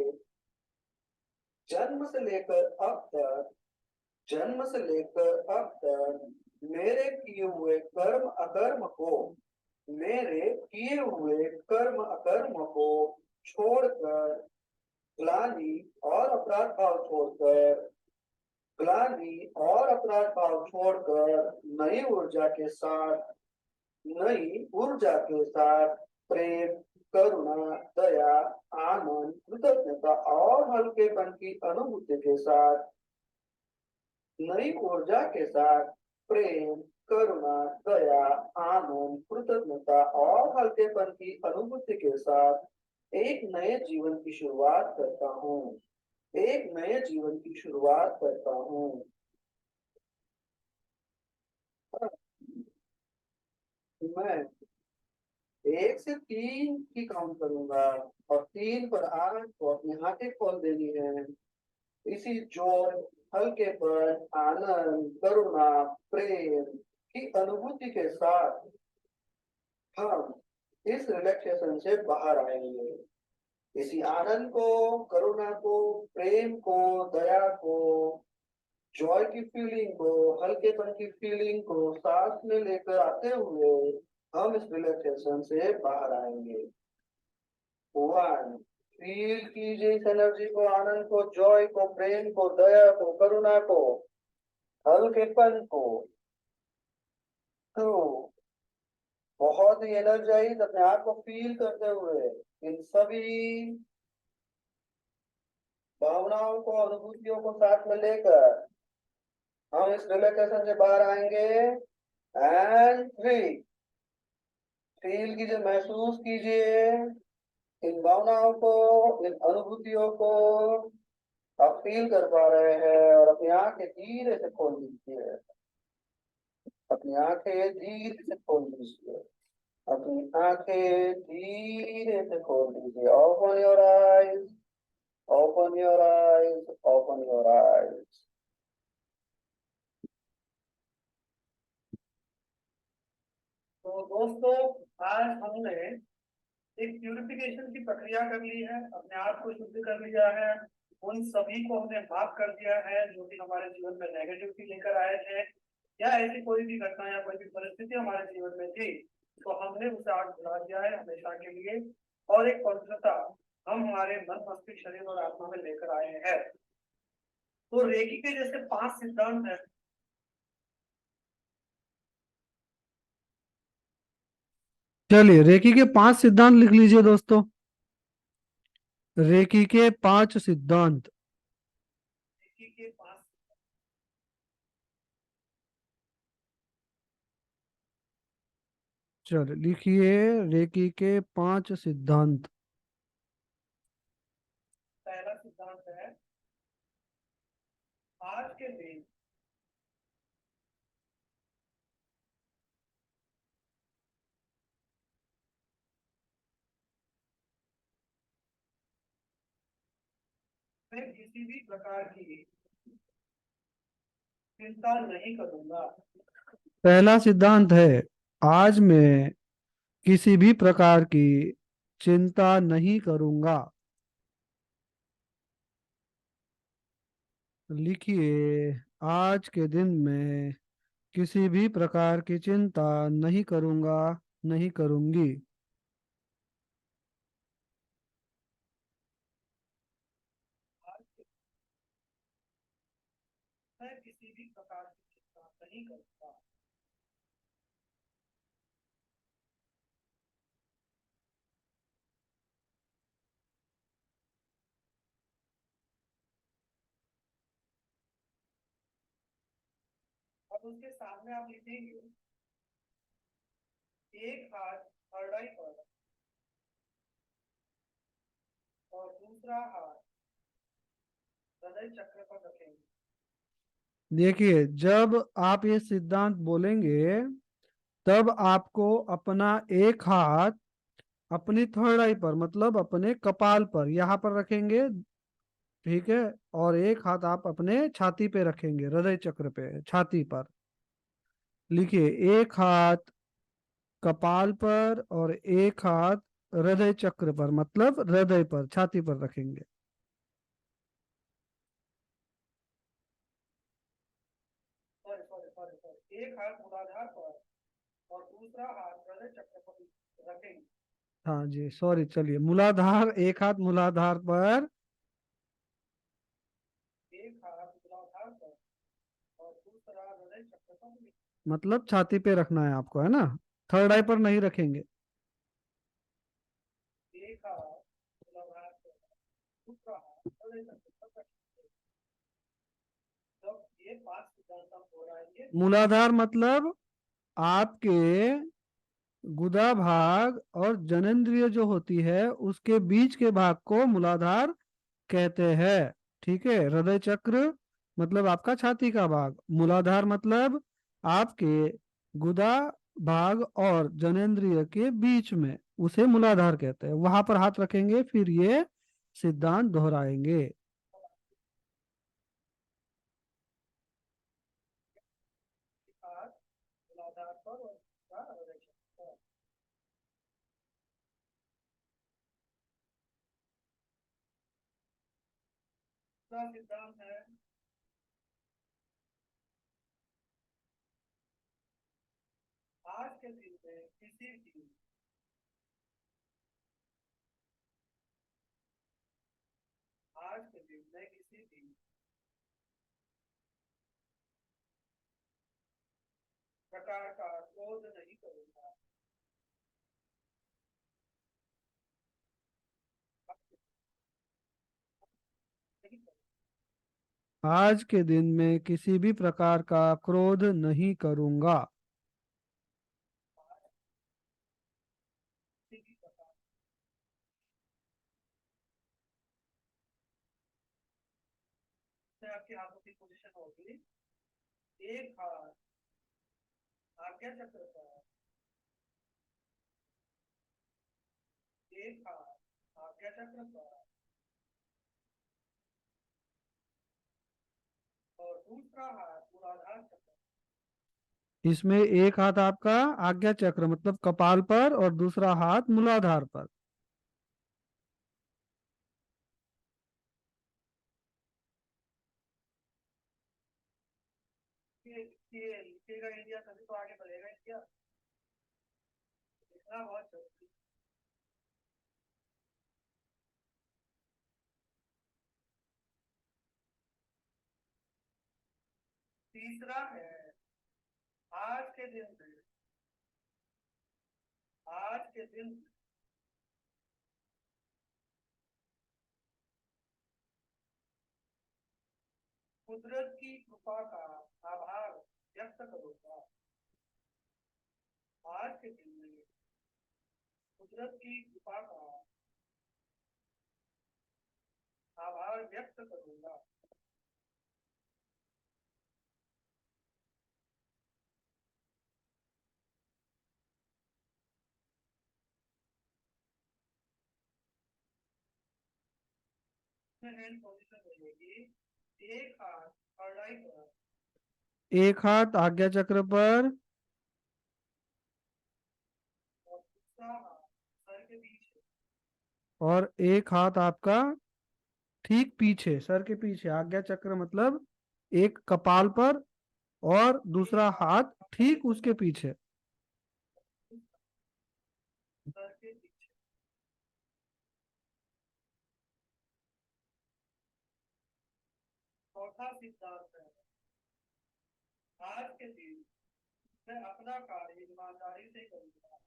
जन्म से लेकर अब तक जन्म से लेकर अब तक मेरे किए हुए कर्म अकर्म को मेरे किए हुए कर्म अकर्म को छोड़कर ग्लानि और अपराध भाव छोड़कर ग्लानि और अपराध भाव छोड़कर नई ऊर्जा के साथ प्रेम, करुणा, दया, आनंद, कृतज्ञता और हल्केपन की अनुभूति के साथ नई ऊर्जा के साथ प्रेम, करुणा, दया, आनंद, कृतज्ञता और हल्केपन की अनुभूति के साथ एक नए जीवन की शुरुआत करता हूँ। एक नए जीवन की शुरुआत करता हूँ। मैं 1 से 3 की काउंट करूंगा और 3 पर आपको अपनी आंखें खोल देनी है। इसी जोर, हल्केपन, आनंद, करुणा, प्रेम की अनुभूति के साथ हम इस रिलैक्सेशन से बाहर आएंगे। इसी आनंद को, करुणा को, प्रेम को, दया को, जॉय की फीलिंग को, हल्केपन की फीलिंग को सांस में लेकर आते हुए हम इस रिलैक्सेशन से बाहर आएंगे। 1, फील कीजिए इस एनर्जी को, आनंद को, जॉय को, प्रेम को, दया को, करुणा को, हल्केपन को। 2, बहुत ही एनर्जाइज अपने आप को फील करते हुए इन सभी भावनाओं को, अनुभूतियों को साथ में लेकर हम इस रिलैक्सेशन से बाहर आएंगे। एंड 3, फील कीजिए, महसूस कीजिए इन भावनाओं को, इन अनुभूतियों को आप फील कर पा रहे हैं और अपनी आंखें धीरे से खोल दीजिए। अपनी आंखें धीरे से खोल दीजिए। अपनी आंखें धीरे से खोल दीजिए। Open your eyes, open your eyes, open your eyes. तो दोस्तों, आज हमने एक प्यूरिफिकेशन की प्रक्रिया कर ली है, अपने आप को शुद्ध कर लिया है, उन सभी को हमने माफ कर दिया है जो कि हमारे जीवन में नेगेटिविटी लेकर आए थे, या ऐसी कोई भी घटना या कोई भी परिस्थिति हमारे जीवन में थी तो हमने उसे आग भुला दिया है हमेशा के लिए, और एक पवित्रता हम हमारे मन, मस्तिष्क, शरीर और आत्मा में लेकर आए हैं। तो रेकी के जैसे 5 सिद्धांत है। चलिए, रेकी के 5 सिद्धांत लिख लीजिए दोस्तों। रेकी के 5 सिद्धांत। रेकी के 5, चलिए लिखिए, रेकी के 5 सिद्धांत। पहला सिद्धांत है, आज के दिन मैं किसी भी प्रकार की चिंता नहीं करूंगा। पहला सिद्धांत है, आज मैं किसी भी प्रकार की चिंता नहीं करूंगा। लिखिए, आज के दिन मैं किसी भी प्रकार की चिंता नहीं करूंगा, नहीं करूंगी। आज मैं किसी भी प्रकार की चिंता नहीं करूंगा। अब उसके सामने आप लिखेंगे, एक हाथ हरडाई पर और दूसरा हाथ हृदय चक्र पर रखेंगे। देखिए, जब आप ये सिद्धांत बोलेंगे तब आपको अपना एक हाथ अपनी थर्ड आई पर, मतलब अपने कपाल पर यहाँ पर रखेंगे, ठीक है। और एक हाथ आप अपने छाती पे रखेंगे, हृदय चक्र पे, छाती पर। लिखिए, एक हाथ कपाल पर और एक हाथ हृदय चक्र पर, मतलब हृदय पर, छाती पर रखेंगे। सॉरी सॉरी सॉरी सॉरी, एक हाथ मूलाधार पर और दूसरा हाथ हृदय चक्र पर रखेंगे। हाँ जी, सॉरी, चलिए, मूलाधार, एक हाथ मूलाधार पर, एक हाथ मूलाधार पर और दूसरा हृदय चक्र पर रखेंगे। मतलब छाती पे रखना है आपको, है ना। थर्ड आई पर नहीं रखेंगे। एक हाथ मूलाधार पर, दूसरा हाथ हृदय चक्र पर रखेंगे। जब ये पांच सिद्धांत हम दोहराएंगे। मूलाधार मतलब आपके गुदा भाग और जननेंद्रिय जो होती है उसके बीच के भाग को मूलाधार कहते हैं, ठीक है। हृदय चक्र मतलब आपका छाती का भाग, मूलाधार मतलब आपके गुदा भाग और जननेंद्रिय के बीच में, उसे मूलाधार कहते हैं। वहां पर हाथ रखेंगे, फिर ये सिद्धांत दोहराएंगे। एक हाथ मूलाधार पर और दूसरा हृदय चक्र पर। दूसरा सिद्धांत है, आज के दिन में किसी भी आज के दिन में किसी भी प्रकार का क्रोध नहीं करूंगा। नहीं करूंगा। आज के दिन में किसी भी प्रकार का क्रोध नहीं करूंगा। किसी भी प्रकार से आपके हाथों की पोजीशन होगी। एक हाथ आज्ञा चक्र पर, एक हाथ आज्ञा चक्र पर और दूसरा हाथ मूलाधार चक्र। इसमें एक हाथ आपका आज्ञा चक्र मतलब कपाल पर और दूसरा हाथ मूलाधार पर। लिखेगा इंडिया तभी तो आगे बढ़ेगा इंडिया। लिखना बहुत जरूरी। तीसरा है, आज के दिन में, आज के दिन में कुदरत की कृपा का आभार व्यक्त करूंगा। आज के दिन में कुदरत की कृपा का आभार व्यक्त करूंगा। हैंड पोजीशन रहेगी। एक हाथ अड़ाई पर एक हाथ आज्ञा चक्र पर और दूसरा हाथ सर के पीछे। और एक हाथ आपका ठीक पीछे, सर के पीछे, आज्ञा चक्र मतलब एक कपाल पर और एक दूसरा हाथ हाथ आगे ठीक उसके पीछे। सर के पीछे। चौथा सिद्धांत है, आज के दिन मैं अपना कार्य ईमानदारी से करूंगा।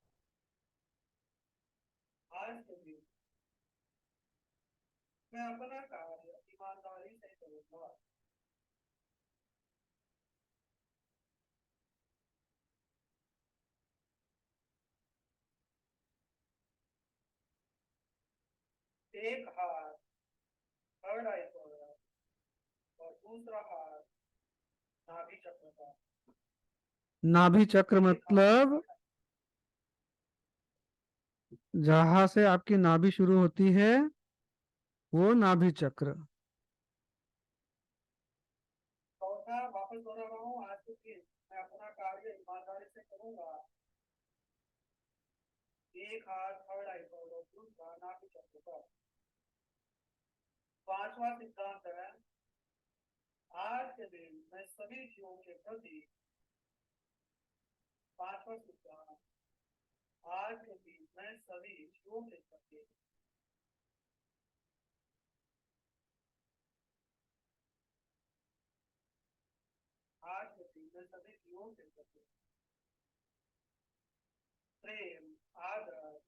आज के दिन मैं अपना कार्य ईमानदारी से करूंगा। एक हाथ थर्ड आई पर और दूसरा हाथ नाभि चक्र पर। नाभि चक्र मतलब जहां से आपकी नाभि शुरू होती है वो नाभि चक्र। चौथा वापस दोहरा रहा हूँ, आज के दिन मैं अपना कार्य ईमानदारी से करूंगा। एक हाथ थर्ड आई पर और दूसरा नाभि चक्र पर। पांचवा सिद्धांत है, आज के दिन मैं सभी जीवों के प्रति। पांचवा सिद्धांत, आज के दिन मैं सभी जीवों के प्रति। आज के दिन मैं सभी जीवों के प्रति प्रेम, आदर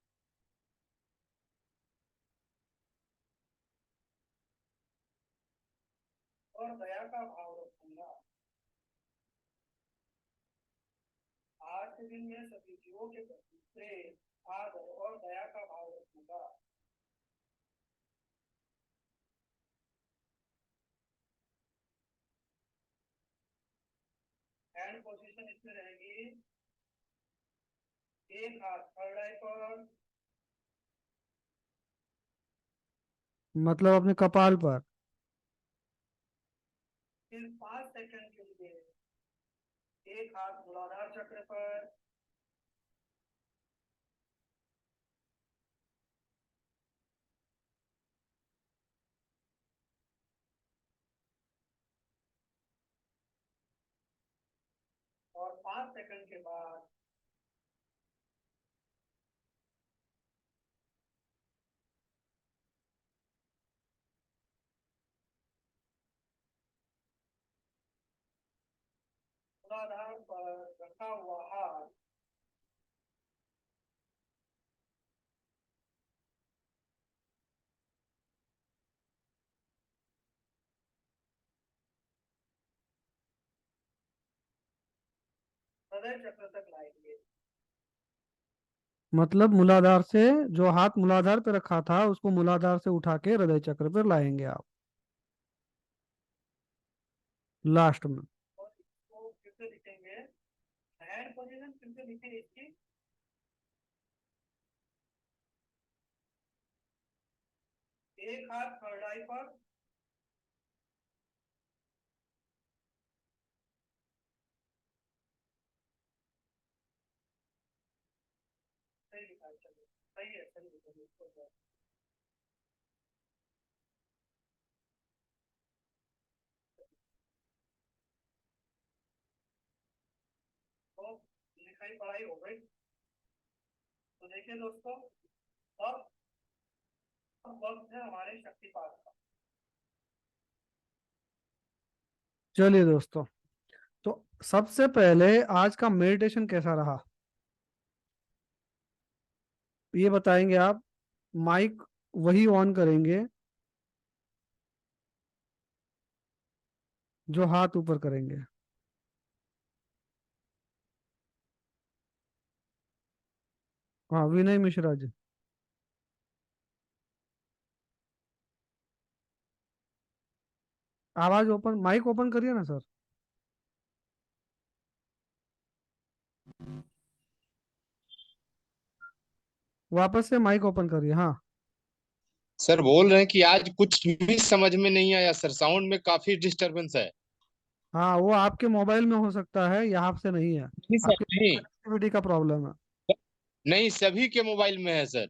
और दया का भाव रखूंगा। आज के दिन मैं सभी जीवों के प्रति प्रेम, आदर और दया का भाव रखूंगा। हैंड पोजीशन इसमें रहेगी, एक हाथ थर्ड आई पर, मतलब अपने कपाल पर। फिर 5 सेकंड के लिए एक हाथ मूलाधार चक्र पर, और 5 सेकंड के बाद मूलाधार पर रखा हुआ हाथ हृदय चक्र तक लाएंगे। मतलब मूलाधार से, जो हाथ मूलाधार पे रखा था उसको मूलाधार से उठा के हृदय चक्र पर लाएंगे आप लास्ट में। और इसको फिर से लिखेंगे, हैंड पोजीशन फिर से लिखे इसकी, एक हाथ थर्ड आई पर, सही लिखा है, चलिए सही है, सही लिखा है। तो लिखाई पढ़ाई हो गई। तो देखिए दोस्तों, अब वक्त है हमारे शक्तिपात का। चलिए दोस्तों, तो सबसे पहले आज का मेडिटेशन कैसा रहा ये बताएंगे आप। माइक वही ऑन करेंगे जो हाथ ऊपर करेंगे। हाँ, विनय मिश्रा जी। आवाज ओपन, माइक ओपन करिए ना सर। वापस से माइक ओपन करिए। हाँ। सर बोल रहे हैं कि आज कुछ भी समझ में नहीं आया सर, साउंड में काफी डिस्टरबेंस है। हाँ, वो आपके मोबाइल में हो सकता है, यहाँ से नहीं है। नहीं सर, आपके नहीं। कनेक्टिविटी का प्रॉब्लम है। नहीं, सभी के मोबाइल में है सर।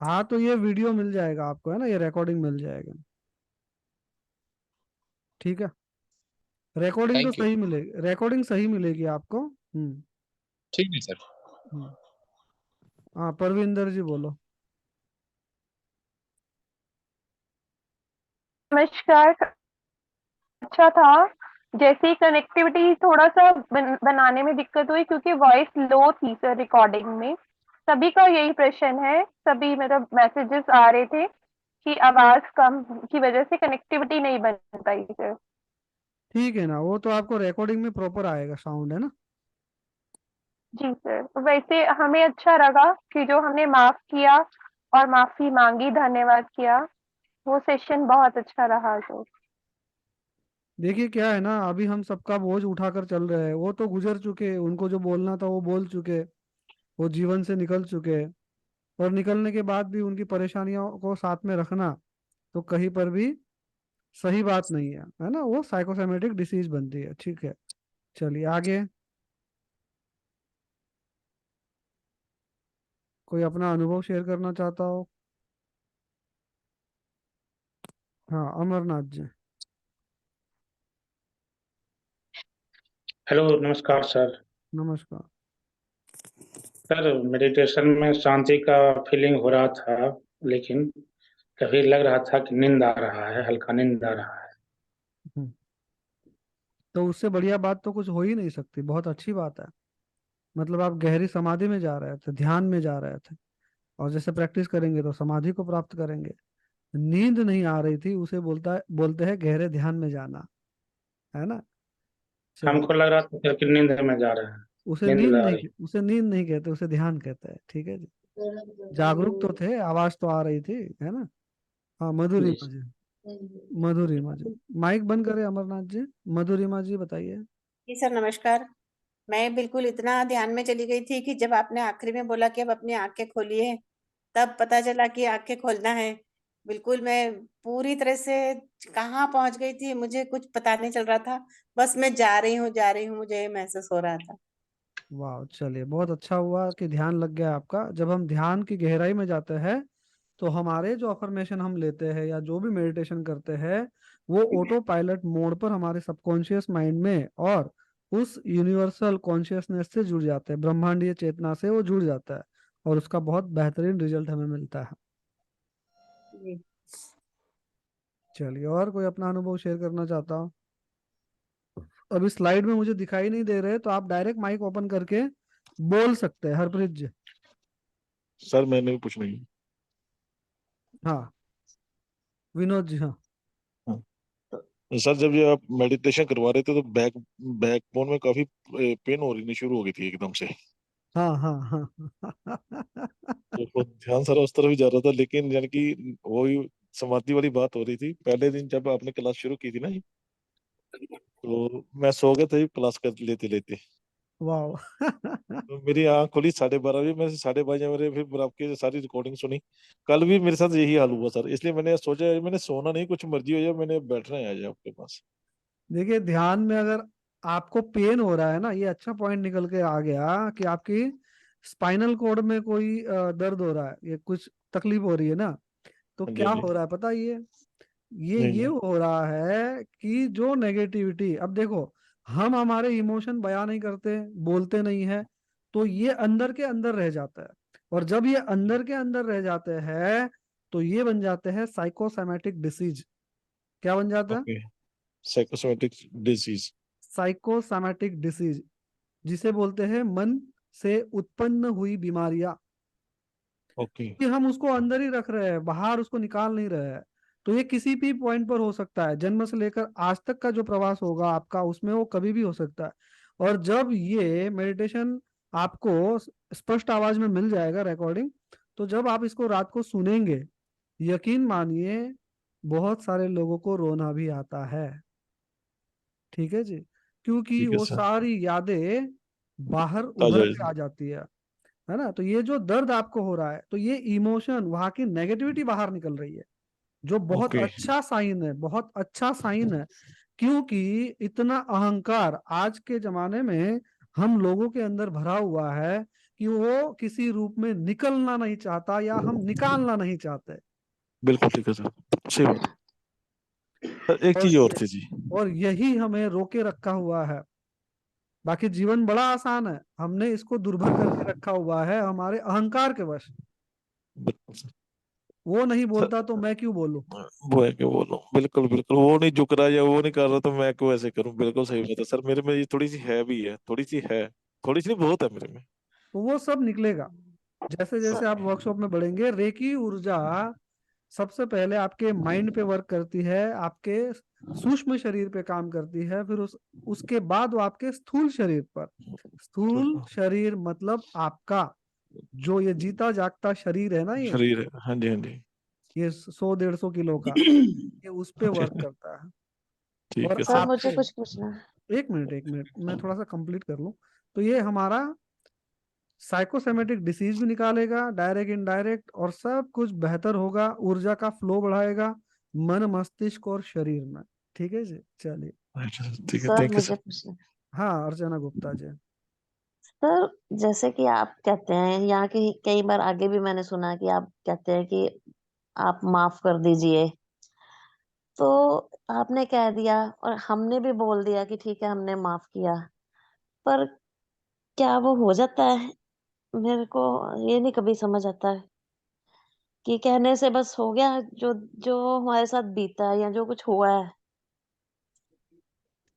हाँ, तो ये वीडियो मिल जाएगा आपको, है ना, ये रिकॉर्डिंग मिल जाएगा। ठीक है। रिकॉर्डिंग तो थैंक यू। सही मिलेगी, रिकॉर्डिंग सही मिलेगी आपको। ठीक है सर। हम्म। हाँ, परविंदर जी बोलो। नमस्कार। अच्छा था। जैसे ही कनेक्टिविटी थोड़ा सा बनाने में दिक्कत हुई क्योंकि वॉइस लो थी सर रिकॉर्डिंग में। सभी का यही प्रश्न है, सभी मतलब मैसेजेस आ रहे थे कि आवाज कम की वजह से कनेक्टिविटी नहीं बन पाई सर। ठीक है ना, वो तो आपको रिकॉर्डिंग में प्रॉपर आएगा साउंड, है ना। जी सर, वैसे हमें अच्छा लगा कि जो हमने माफ किया और माफी मांगी, धन्यवाद किया। वो सेशन बहुत अच्छा रहा। तो देखिए क्या है ना, अभी हम सबका बोझ उठाकर चल रहे हैं, वो तो गुजर चुके, उनको जो बोलना था वो बोल चुके, वो जीवन से निकल चुके। और निकलने के बाद भी उनकी परेशानियों को साथ में रखना तो कहीं पर भी सही बात नहीं है ना, वो साइकोसोमेटिक डिसीज बनती है। ठीक है, चलिए आगे। कोई अपना अनुभव शेयर करना चाहता हो? हाँ, अमरनाथ जी। हेलो, नमस्कार सर। नमस्कार। सर, मेडिटेशन में शांति का फीलिंग हो रहा था, लेकिन कभी लग रहा था कि नींद आ रहा है, हल्का नींद आ रहा है। हम्म, तो उससे बढ़िया बात तो कुछ हो ही नहीं सकती, बहुत अच्छी बात है। मतलब आप गहरी समाधि में जा रहे थे, ध्यान में जा रहे थे, और जैसे प्रैक्टिस करेंगे तो समाधि को प्राप्त करेंगे। नींद नहीं आ रही थी, उसे बोलते हैं गहरे ध्यान में जाना, है ना। चलिए, हमको लग रहा था सर कि नींद में जा रहे हैं, नींद आ रही। उसे नींद नहीं कहते, उसे ध्यान कहते हैं। ठीक है जी। जागरूक तो थे, आवाज तो आ रही थी, है ना। हाँ, जी मधुरिमा सर। जी। मधुरिमा जी, माइक बंद करें अमरनाथ जी। मधुरिमा जी बताइए। जी सर, नमस्कार। मैं बिल्कुल इतना ध्यान में चली गई थी कि जब आपने आखिरी में बोला कि अब अपनी आंखें खोलिए, तब पता चला कि आंखें खोलना है। बिल्कुल मैं पूरी तरह से कहाँ पहुंच गई थी, मुझे कुछ पता नहीं चल रहा था। बस मैं जा रही हूँ, मुझे ये महसूस हो रहा था। वाह, चलिए बहुत अच्छा हुआ कि ध्यान लग गया आपका। जब हम ध्यान की गहराई में जाते हैं तो हमारे जो अफर्मेशन हम लेते हैं या जो भी मेडिटेशन करते हैं, वो ऑटो पायलट मोड पर हमारे सबकॉन्शियस माइंड में और उस यूनिवर्सल कॉन्शियसनेस से जुड़ जाते हैं, ब्रह्मांडीय चेतना से वो जुड़ जाता है, और उसका बहुत बेहतरीन रिजल्ट हमें मिलता है। जी। चलिए, और कोई अपना अनुभव शेयर करना चाहता हो? अभी स्लाइड में मुझे दिखाई नहीं दे रहे, तो आप डायरेक्ट माइक ओपन करके बोल सकते हैं, हरप्रीत जी। सर मैंने भी पूछना ही। हाँ, विनोद जी। हाँ हाँ। सर जब ये आप मेडिटेशन करवा रहे थे तो बैकबोन में काफी पेन हो रही शुरू हो गई थी एकदम से। हाँ हाँ हाँ। तो वो ध्यान सारा उस तरफ ही जा रहा था, लेकिन यानी कि वही समाधि वाली बात हो रही थी पहले दिन जब आपने क्लास शुरू की थी ना, तो मैं सो गया था क्लास कर लेते लेते। वाह। तो मेरी आंख खुली 12:30 बजे, मैं 12:30 मेरे फिर आपकी सारी रिकॉर्डिंग सुनी। कल भी मेरे साथ यही हाल हुआ सर, इसलिए मैंने सोचा मैंने सोना नहीं, कुछ मर्जी हो जाए मैंने बैठना है आज आपके पास। देखिए, ध्यान में अगर आपको पेन हो रहा है ना, ये अच्छा पॉइंट निकल के आ गया कि आपकी स्पाइनल कॉर्ड में कोई दर्द हो रहा है, ये कुछ तकलीफ हो रही है ना। तो हाँ जी, क्या हाँ जी। हो रहा है पता है, नहीं ये नहीं। हो रहा है कि जो नेगेटिविटी, अब देखो, हम हमारे इमोशन बयां नहीं करते, बोलते नहीं है, तो ये अंदर के अंदर रह जाता है। और जब ये अंदर के अंदर रह जाते हैं तो ये बन जाते हैं साइकोसोमैटिक डिसीज। क्या बन जाता है? Okay. Psychosomatic disease. Psychosomatic disease, जिसे बोलते हैं मन से उत्पन्न हुई बीमारियां। ओके। कि हम उसको अंदर ही रख रहे हैं, बाहर उसको निकाल नहीं रहे हैं। तो ये किसी भी पॉइंट पर हो सकता है, जन्म से लेकर आज तक का जो प्रवास होगा आपका, उसमें वो कभी भी हो सकता है। और जब ये मेडिटेशन आपको स्पष्ट आवाज में मिल जाएगा, रिकॉर्डिंग, तो जब आप इसको रात को सुनेंगे, यकीन मानिए बहुत सारे लोगों को रोना भी आता है। ठीक है जी, क्योंकि ठीक है वो सर। सारी यादें बाहर ताजा उभर है के जी। आ जाती है ना। तो ये जो दर्द आपको हो रहा है, तो ये इमोशन, वहां की नेगेटिविटी बाहर निकल रही है, जो बहुत ओके। अच्छा साइन है, बहुत अच्छा साइन है। क्योंकि इतना अहंकार आज के जमाने में हम लोगों के अंदर भरा हुआ है कि वो किसी रूप में निकलना नहीं चाहता, या हम निकालना नहीं चाहते। बिल्कुल ठीक है सर, सही बात है। सर एक और चीज और थी जी। और यही हमें रोके रखा हुआ है। बाकी जीवन बड़ा आसान है, हमने इसको दुर्भर करके रखा हुआ है हमारे अहंकार के वश। बिल्कुल सर। वो नहीं सर बोलता तो मैं क्यों बोलूं। वो है कि बोलो, बिल्कुल बिल्कुल, वो नहीं झुक रहा या वो नहीं कर रहा तो मैं क्यों ऐसे करूं, बिल्कुल सही बात है सर। मेरे में ये थोड़ी सी है भी है, थोड़ी सी है, थोड़ी सी नहीं बहुत है मेरे में। तो वो सब निकलेगा जैसे जैसे आप ओके। वर्कशॉप में बढ़ेंगे। रेकी ऊर्जा सबसे पहले आपके माइंड पे वर्क करती है, आपके सूक्ष्म शरीर पे काम करती है, फिर उसके बाद वो आपके स्थूल शरीर पर। स्थूल शरीर मतलब आपका जो ये जीता जागता शरीर है ना, शरीर है, हाँ जी, हाँ जी। ये 100-150 किलो का, ये उस पे वर्क करता है। ठीक और है सर सर। मुझे आपके कुछ पूछना है। एक मिनट मैं थोड़ा सा कंप्लीट कर लूं। तो ये हमारा साइकोसेमेटिक डिसीज भी निकालेगा, डायरेक्ट इनडायरेक्ट, और सब कुछ बेहतर होगा, ऊर्जा का फ्लो बढ़ाएगा मन मस्तिष्क और शरीर में। ठीक है जी, चलिए। ठीक है, सर थैंक यू मुझे सर। पूछना है। हाँ, अर्चना गुप्ता जी। सर जैसे कि आप कहते हैं, यहाँ के कई बार आगे भी मैंने सुना कि आप कहते हैं कि आप माफ कर दीजिए, तो आपने कह दिया और हमने भी बोल दिया कि ठीक है हमने माफ किया, पर क्या वो हो जाता है? मेरे को ये नहीं कभी समझ आता है कि कहने से बस हो गया, जो जो हमारे साथ बीता है या जो कुछ हुआ है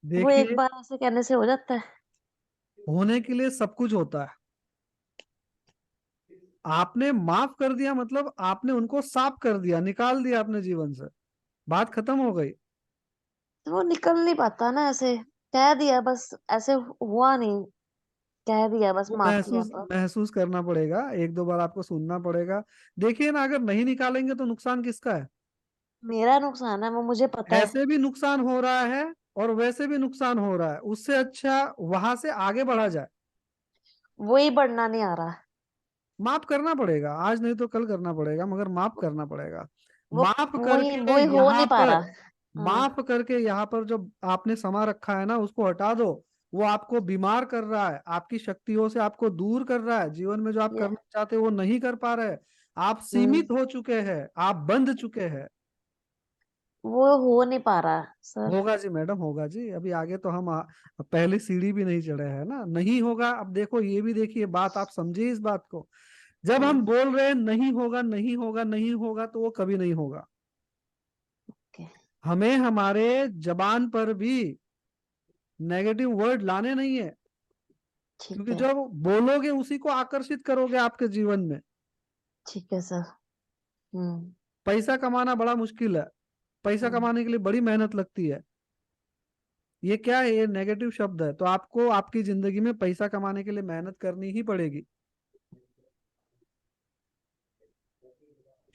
वो एक देखिए, बार ऐसे कहने से हो जाता है? होने के लिए सब कुछ होता है। आपने माफ कर दिया मतलब आपने उनको साफ कर दिया, निकाल दिया अपने जीवन से, बात खत्म हो गई। तो वो निकल नहीं पाता ना ऐसे, कह दिया बस, ऐसे हुआ नहीं, कह दिया बस वो माफ किया महसूस तो। महसूस करना पड़ेगा, एक दो बार आपको सुनना पड़ेगा। देखिए ना, अगर नहीं निकालेंगे तो नुकसान किसका है? मेरा नुकसान है, वो मुझे पता है। ऐसे भी नुकसान हो रहा है और वैसे भी नुकसान हो रहा है, उससे अच्छा वहां से आगे बढ़ा जाए। वही बढ़ना नहीं आ रहा। माफ करना पड़ेगा, आज नहीं तो कल करना पड़ेगा, मगर माफ करना पड़ेगा। वो माफ वही करके वही हो यहाँ नहीं पा पर रहा। हाँ। माफ करके यहाँ पर जो आपने समा रखा है ना, उसको हटा दो। वो आपको बीमार कर रहा है, आपकी शक्तियों से आपको दूर कर रहा है, जीवन में जो आप ये करना चाहते हो वो नहीं कर पा रहे। आप हम्म सीमित हो चुके हैं, आप बंध चुके हैं। वो हो नहीं पा रहा सर। होगा जी मैडम, होगा जी। अभी आगे तो हम पहली सीढ़ी भी नहीं चढ़े हैं ना, नहीं होगा। अब देखो, ये भी देखिए बात, आप समझिए इस बात को। जब हम हम्म बोल रहे हैं नहीं होगा, नहीं होगा, नहीं होगा, तो वो कभी नहीं होगा। ओके, हमें हमारे जबान पर भी नेगेटिव वर्ड लाने नहीं है, ठीक क्योंकि है। जब बोलोगे उसी को आकर्षित करोगे आपके जीवन में। ठीक है सर। हम्म पैसा कमाना बड़ा मुश्किल है, पैसा हम्म कमाने के लिए बड़ी मेहनत लगती है। ये क्या है? ये नेगेटिव शब्द है। तो आपको आपकी जिंदगी में पैसा कमाने के लिए मेहनत करनी ही पड़ेगी।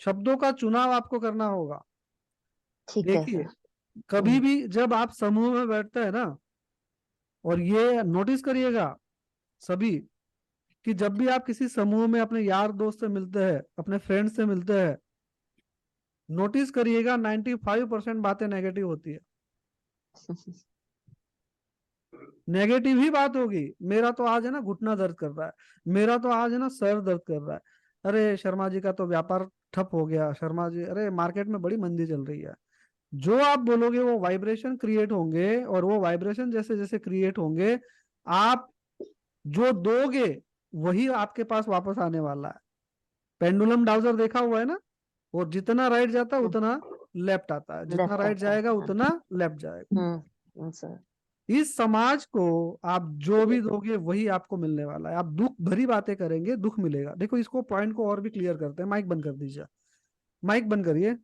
शब्दों का चुनाव आपको करना होगा। ठीक है देखिए, सर। कभी हम्म भी जब आप समूह में बैठते हैं ना, और ये नोटिस करिएगा सभी, कि जब भी आप किसी समूह में अपने यार दोस्त से मिलते हैं, अपने फ्रेंड से मिलते हैं, नोटिस करिएगा 95% बातें नेगेटिव होती है। नेगेटिव ही बात होगी। मेरा तो आज है ना घुटना दर्द कर रहा है, मेरा तो आज है ना सर दर्द कर रहा है, अरे शर्मा जी का तो व्यापार ठप हो गया, शर्मा जी, अरे मार्केट में बड़ी मंदी चल रही है। जो आप बोलोगे वो वाइब्रेशन क्रिएट होंगे, और वो वाइब्रेशन जैसे जैसे क्रिएट होंगे, आप जो दोगे वही आपके पास वापस आने वाला है। पेंडुलम डाउजर देखा हुआ है ना, और जितना राइट जाता है उतना लेफ्ट आता है, जितना लेफ्ट राइट आता है जाएगा हाँ। उतना लेफ्ट जाएगा। सर। इस समाज को आप जो भी दोगे वही आपको मिलने वाला है। आप दुख भरी बातें करेंगे, दुख मिलेगा। देखो, इसको पॉइंट को और भी क्लियर करते हैं। माइक बंद कर दीजिए, माइक बंद करिए।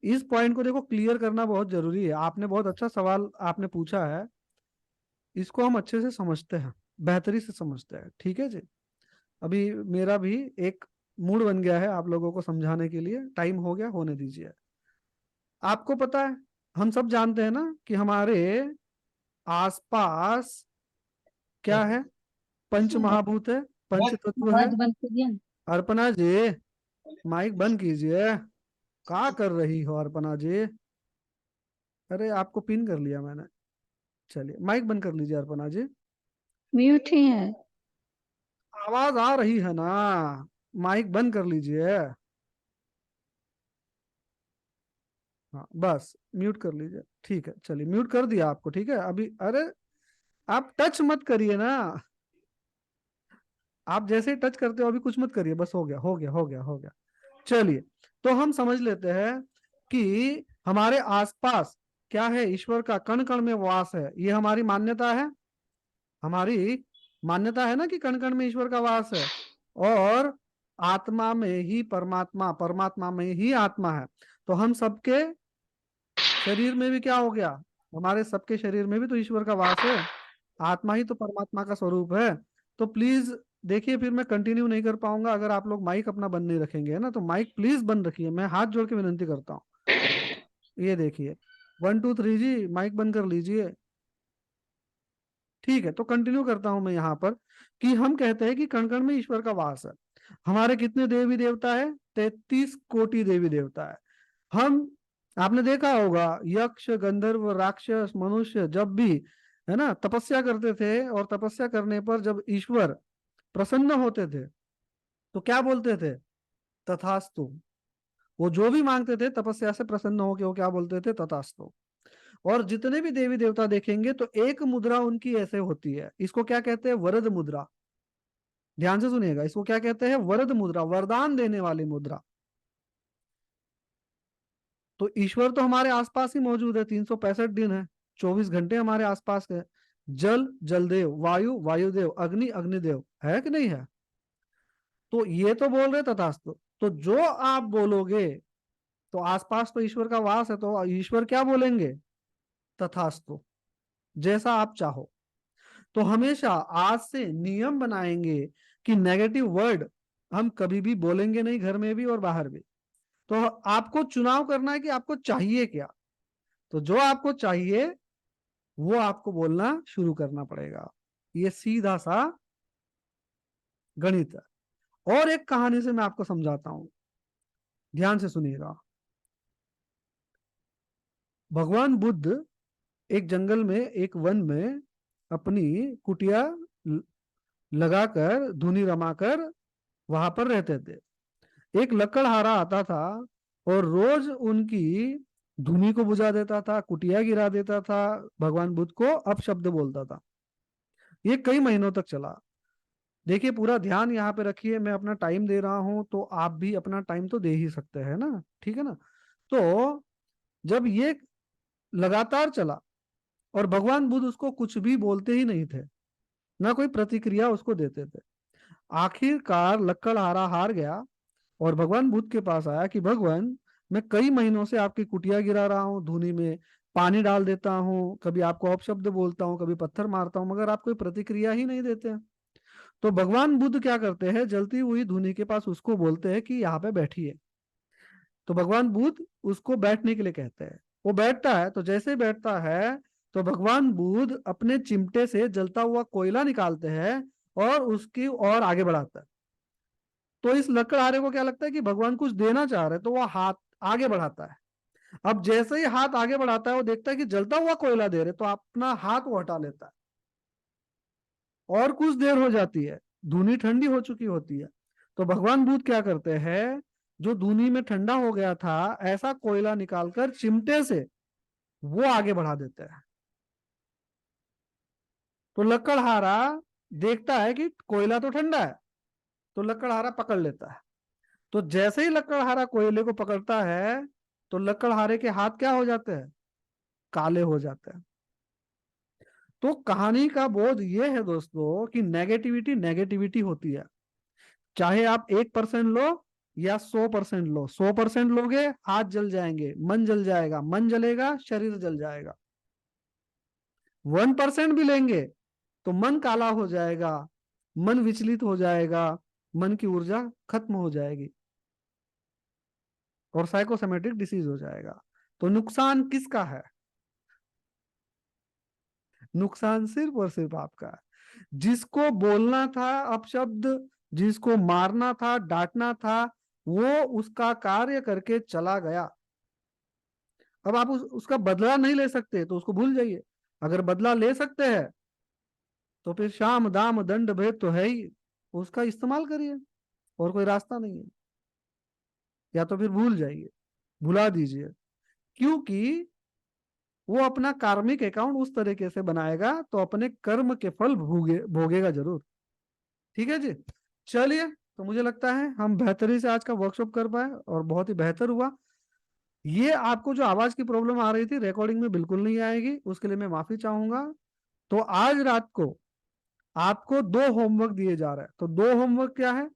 इस पॉइंट को देखो, क्लियर करना बहुत जरूरी है। आपने बहुत अच्छा सवाल आपने पूछा है, इसको हम अच्छे से समझते हैं, बेहतरी से समझते हैं। ठीक है जी। अभी मेरा भी एक मूड बन गया है आप लोगों को समझाने के लिए, टाइम हो गया, होने दीजिए। आपको पता है, हम सब जानते हैं ना कि हमारे आसपास क्या है? पंच महाभूत है, पंच तत्व है। आवाज बंद करिए। अर्पणा जी, माइक बंद कीजिए। क्या कर रही हो अर्पणा जी? अरे, आपको पिन कर लिया मैंने। चलिए, माइक बंद कर लीजिए अर्पणा जी। म्यूट ही है। आवाज आ रही है ना, माइक बंद कर लीजिए। हाँ, बस म्यूट कर लीजिए। ठीक है, चलिए, म्यूट कर दिया आपको। ठीक है, अभी अरे, आप टच मत करिए ना। आप जैसे ही टच करते हो अभी कुछ मत करिए, बस हो गया, हो गया, हो गया, हो गया। चलिए, तो हम समझ लेते हैं कि हमारे आसपास क्या है? ईश्वर का कण कण में वास है। ये हमारी मान्यता है, हमारी मान्यता है ना कि कण कण में ईश्वर का वास है, और आत्मा में ही परमात्मा, परमात्मा में ही आत्मा है। तो हम सबके शरीर में भी क्या हो गया? हमारे सबके शरीर में भी तो ईश्वर का वास है। आत्मा ही तो परमात्मा का स्वरूप है। तो प्लीज देखिए फिर मैं कंटिन्यू नहीं कर पाऊंगा अगर आप लोग माइक अपना बंद नहीं रखेंगे, है ना। तो माइक प्लीज बंद रखिए, मैं हाथ जोड़ के विनंती करता हूँ। ये देखिए 1 2 3 जी, माइक बंद कर लीजिए। ठीक है, तो कंटिन्यू करता हूं मैं यहाँ पर कि हम कहते हैं कि कण कण में ईश्वर का वास है। हमारे कितने देवी देवता है? 33 कोटि देवी देवता है। हम, आपने देखा होगा यक्ष गंधर्व राक्षस मनुष्य जब भी, है ना, तपस्या करते थे, और तपस्या करने पर जब ईश्वर प्रसन्न होते थे तो क्या बोलते थे? तथास्तु। वो जो भी मांगते थे तपस्या से प्रसन्न होकर वो क्या बोलते थे? तथास्तु। और जितने भी देवी देवता देखेंगे तो एक मुद्रा उनकी ऐसे होती है, इसको क्या कहते हैं? वरद मुद्रा। ध्यान से सुनिएगा, इसको क्या कहते हैं? वरद मुद्रा, वरदान देने वाली मुद्रा। तो ईश्वर तो हमारे आसपास ही मौजूद है, 365 दिन है, 24 घंटे हमारे आसपास है। जल जलदेव, वायु वायुदेव, अग्नि अग्निदेव, है कि नहीं है? तो ये तो बोल रहे तथास्तु। तो जो आप बोलोगे तो आसपास तो ईश्वर का वास है, तो ईश्वर क्या बोलेंगे? तथास्तु, जैसा आप चाहो। तो हमेशा आज से नियम बनाएंगे कि नेगेटिव वर्ड हम कभी भी बोलेंगे नहीं, घर में भी और बाहर भी। तो आपको चुनाव करना है कि आपको चाहिए क्या। तो जो आपको चाहिए वो आपको बोलना शुरू करना पड़ेगा। ये सीधा सा गणित है। और एक कहानी से मैं आपको समझाता हूं, ध्यान से सुनिएगा। भगवान बुद्ध एक जंगल में, एक वन में अपनी कुटिया लगाकर, धुनी रमाकर वहां पर रहते थे। एक लकड़हारा आता था और रोज उनकी धुनी को बुझा देता था, कुटिया गिरा देता था, भगवान बुद्ध को अपशब्द बोलता था। ये कई महीनों तक चला। देखिए पूरा ध्यान यहाँ पे रखिए, मैं अपना टाइम दे रहा हूं तो आप भी अपना टाइम तो दे ही सकते हैं ना, ठीक है ना। तो जब ये लगातार चला और भगवान बुद्ध उसको कुछ भी बोलते ही नहीं थे, ना कोई प्रतिक्रिया उसको देते थे। आखिरकार लकड़हारा हार गया और भगवान बुद्ध के पास आया कि भगवान, मैं कई महीनों से आपकी कुटिया गिरा रहा हूँ, धूनी में पानी डाल देता हूँ, कभी आपको अपशब्द बोलता हूँ, कभी पत्थर मारता हूँ, मगर आप कोई प्रतिक्रिया ही नहीं देते हैं। तो भगवान बुद्ध क्या करते हैं? जलती हुई धूनी के पास उसको बोलते हैं कि यहाँ पे बैठिए। तो भगवान बुद्ध उसको बैठने के लिए कहते हैं। वो बैठता है, तो जैसे बैठता है तो भगवान बुद्ध अपने चिमटे से जलता हुआ कोयला निकालते हैं और उसकी और आगे बढ़ाता है। तो इस लकड़हारे को क्या लगता है कि भगवान कुछ देना चाह रहे, तो वो हाथ आगे बढ़ाता है। अब जैसे ही हाथ आगे बढ़ाता है वो देखता है कि जलता हुआ कोयला दे रहे, तो अपना हाथ वो हटा लेता है। और कुछ देर हो जाती है, धूनी ठंडी हो चुकी होती है। तो भगवान बुद्ध क्या करते हैं, जो धूनी में ठंडा हो गया था ऐसा कोयला निकालकर चिमटे से वो आगे बढ़ा देते हैं। तो लकड़हारा देखता है कि कोयला तो ठंडा है, तो लकड़हारा पकड़ लेता है। तो जैसे ही लकड़हारा कोयले को पकड़ता है तो लकड़हारे के हाथ क्या हो जाते हैं? काले हो जाते हैं। तो कहानी का बोध यह है दोस्तों कि नेगेटिविटी नेगेटिविटी होती है। चाहे आप 1% लो या 100% लो, 100% लोगे हाथ जल जाएंगे, मन जल जाएगा, मन जलेगा, शरीर जल जाएगा। 1% भी लेंगे तो मन काला हो जाएगा, मन विचलित हो जाएगा, मन की ऊर्जा खत्म हो जाएगी और साइकोसोमेटिक डिसीज हो जाएगा। तो नुकसान किसका है? नुकसान सिर्फ और सिर्फ आपका है। जिसको बोलना था अपशब्द, जिसको मारना था, डांटना था, वो उसका कार्य करके चला गया। अब आप उसका बदला नहीं ले सकते तो उसको भूल जाइए। अगर बदला ले सकते हैं तो फिर शाम दाम दंड भेद तो है ही, उसका इस्तेमाल करिए, और कोई रास्ता नहीं है। या तो फिर भूल जाइए, भुला दीजिए, क्योंकि वो अपना कार्मिक अकाउंट उस तरीके से बनाएगा तो अपने कर्म के फल भोगेगा जरूर। ठीक है जी, चलिए। तो मुझे लगता है हम बेहतरी से आज का वर्कशॉप कर पाए और बहुत ही बेहतर हुआ। ये आपको जो आवाज की प्रॉब्लम आ रही थी रिकॉर्डिंग में बिल्कुल नहीं आएगी, उसके लिए मैं माफी चाहूंगा। तो आज रात को आपको 2 होमवर्क दिए जा रहे हैं। तो 2 होमवर्क क्या है?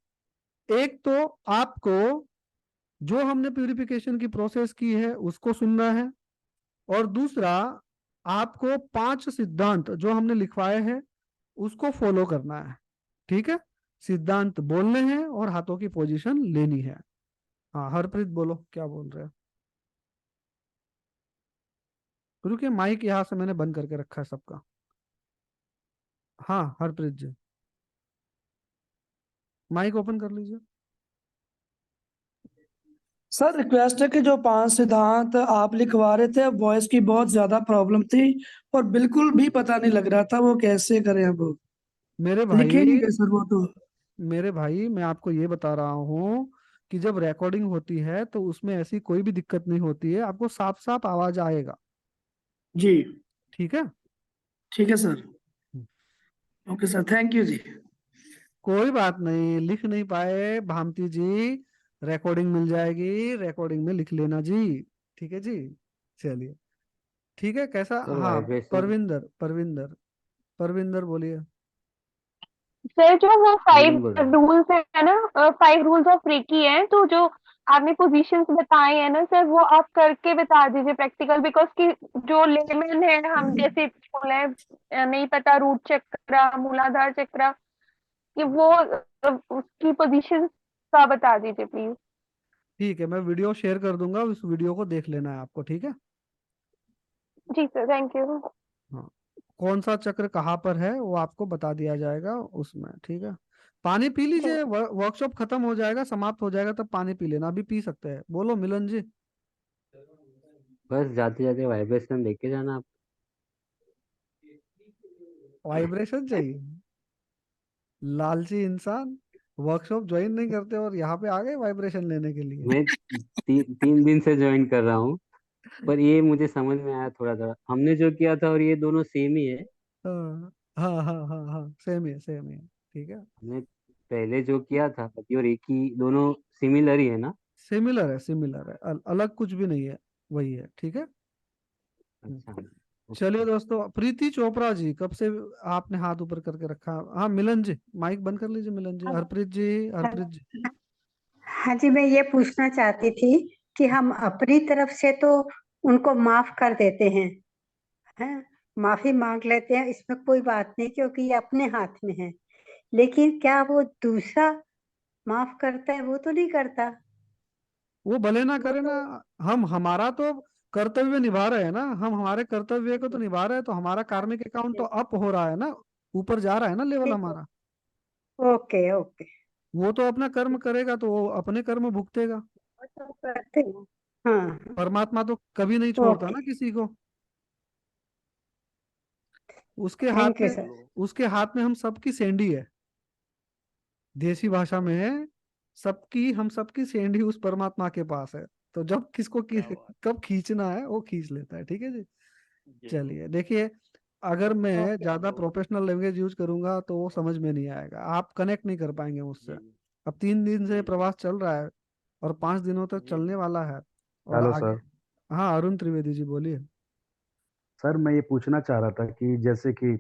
एक तो आपको जो हमने प्यूरिफिकेशन की प्रोसेस की है उसको सुनना है, और दूसरा आपको 5 सिद्धांत जो हमने लिखवाए हैं उसको फॉलो करना है। ठीक है, सिद्धांत बोलने हैं और हाथों की पोजीशन लेनी है। हाँ हरप्रीत बोलो क्या बोल रहे हो। रुकिए माइक यहाँ से मैंने बंद करके रखा है सबका। हाँ हरप्रीत जी माइक ओपन कर लीजिए। सर रिक्वेस्ट है कि जो 5 सिद्धांत आप लिखवा रहे थे वॉइस की बहुत ज्यादा प्रॉब्लम थी और बिल्कुल भी पता नहीं लग रहा था वो कैसे करें अब। मेरे लिखेंगे भाई क्या सर वो तो? मेरे भाई मैं आपको ये बता रहा हूँ कि जब रिकॉर्डिंग होती है तो उसमें ऐसी कोई भी दिक्कत नहीं होती है, आपको साफ साफ आवाज आएगा। जी ठीक है। ठीक है sir. Okay sir, thank you जी। कोई बात नहीं, लिख नहीं पाए भामती जी, रिकॉर्डिंग मिल जाएगी, रिकॉर्डिंग में लिख लेना जी। ठीक है जी। चलिए ठीक है। कैसा, सर हाँ वाइब्रेशन। परविंदर परविंदर परविंदर बोलिए। सर जो वो 5 बोल रहा हूँ। रूल्स है ना, 5 रूल्स ऑफ रेकी है, तो जो आपने पोजीशंस बताए हैं ना सर, वो आप करके बता दीजिए प्रैक्टिकल, बिकॉज कि जो लेमन है हम जैसे बोले नहीं पता रूट चक्र मूलाधार चक्र, कि वो उसकी पोजीशन का बता दीजिए प्लीज। ठीक है मैं वीडियो शेयर कर दूंगा, उस वीडियो को देख लेना है आपको। ठीक है। जी सर, थैंक यू। हाँ कौन सा चक्र कहाँ पर है वो आपको बता दिया जाएगा उसमें। ठीक है। पानी पी लीजिए, वर्कशॉप खत्म हो जाएगा, समाप्त हो जाएगा, तब पानी पी लेना, अभी पी सकते हैं। बोलो मिलन जी। बस जाते जाते वाइब्रेशन लेके जाना आप। वाइब्रेशन चाहिए? लालची इंसान, वर्कशॉप ज्वाइन नहीं करते और यहाँ पे आ गए वाइब्रेशन लेने के लिए। मैं 3 दिन से ज्वाइन कर रहा हूँ, पर ये मुझे समझ में आया थोड़ा थोड़ा, हमने जो किया था और ये दोनों सेम ही है। हाँ हाँ हाँ हाँ हाँ सेम है सेम है। ठीक है। हमने पहले जो किया था पति और एक ही, दोनों सिमिलर ही है ना? सिमिलर है सिमिलर है, अलग कुछ भी नहीं है, वही है। ठीक है। अच्छा। चलिए ओके। दोस्तों, प्रीति चोपड़ा जी कब से आपने हाथ ऊपर करके रखा? हाँ मिलन जी माइक बंद कर लीजिए। मिलन जी, हरप्रीत जी, हरप्रीत जी। हाँ जी, मैं ये पूछना चाहती थी कि हम अपनी तरफ से तो उनको माफ कर देते हैं, माफी मांग लेते हैं, इसमें कोई बात नहीं क्योंकि ये अपने हाथ में है। लेकिन क्या वो दूसरा माफ करता है? वो तो नहीं करता। वो भले ना वो करे ना, तो हम हमारा तो कर्तव्य निभा रहे हैं ना, हम हमारे कर्तव्य को तो निभा रहे हैं, तो हमारा कार्मिक अकाउंट तो अप हो रहा है ना, ऊपर जा रहा है ना लेवल ठीक है। हमारा। Okay okay. वो तो अपना कर्म करेगा तो वो अपने कर्म भुगतेगा। वो तो करते हैं। हाँ। परमात्मा तो कभी नहीं छोड़ता ओके। ना किसी को। उसके हाथ थैंक यू में, सर। उसके हाथ में हम सबकी सेंडी है। देसी भाषा में है, सबकी, हम सबकी सेंडी उस परमात्मा के पास है। तो जब किसको कब खींचना है वो खींच लेता है। ठीक है जी। चलिए देखिए, अगर मैं ओके। ज्यादा प्रोफेशनल लैंग्वेज यूज करूंगा तो वो समझ में नहीं आएगा, आप कनेक्ट नहीं कर पाएंगे मुझसे। अब 3 दिन से प्रवास चल रहा है और 5 दिनों तक चलने वाला है, और हेलो आगे। सर। हाँ अरुण त्रिवेदी जी बोलिए। सर मैं ये पूछना चाह रहा था कि जैसे कि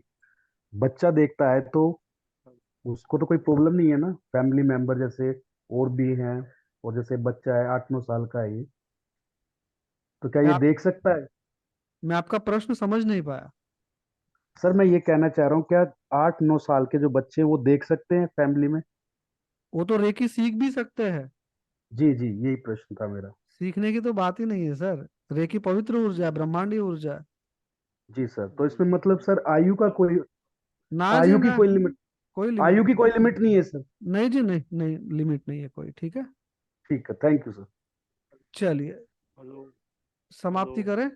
बच्चा देखता है तो उसको तो कोई प्रॉब्लम नहीं है ना, फैमिली मेंबर जैसे और भी हैं, और जैसे बच्चा है 8-9 साल का है ये, तो क्या मैं ये आप देख सकता है? मैं आपका प्रश्न समझ नहीं पाया। सर मैं ये कहना चाह रहा हूँ, क्या 8-9 साल के जो बच्चे हैं वो देख सकते हैं फैमिली में? वो तो रेकी सीख भी सकते हैं। जी जी, यही प्रश्न था मेरा। सीखने की तो बात ही नहीं है सर, रेकी पवित्र ऊर्जा है, ब्रह्मांडी ऊर्जा है। जी सर, तो इसमें मतलब सर ना जी आयु की ना, कोई लिमिट, कोई लिमिट आयु की नहीं। कोई लिमिट नहीं है सर? नहीं जी नहीं नहीं, लिमिट नहीं है कोई। ठीक है। ठीक है, थैंक यू सर। चलिए हेलो हेलो समाप्ति करें।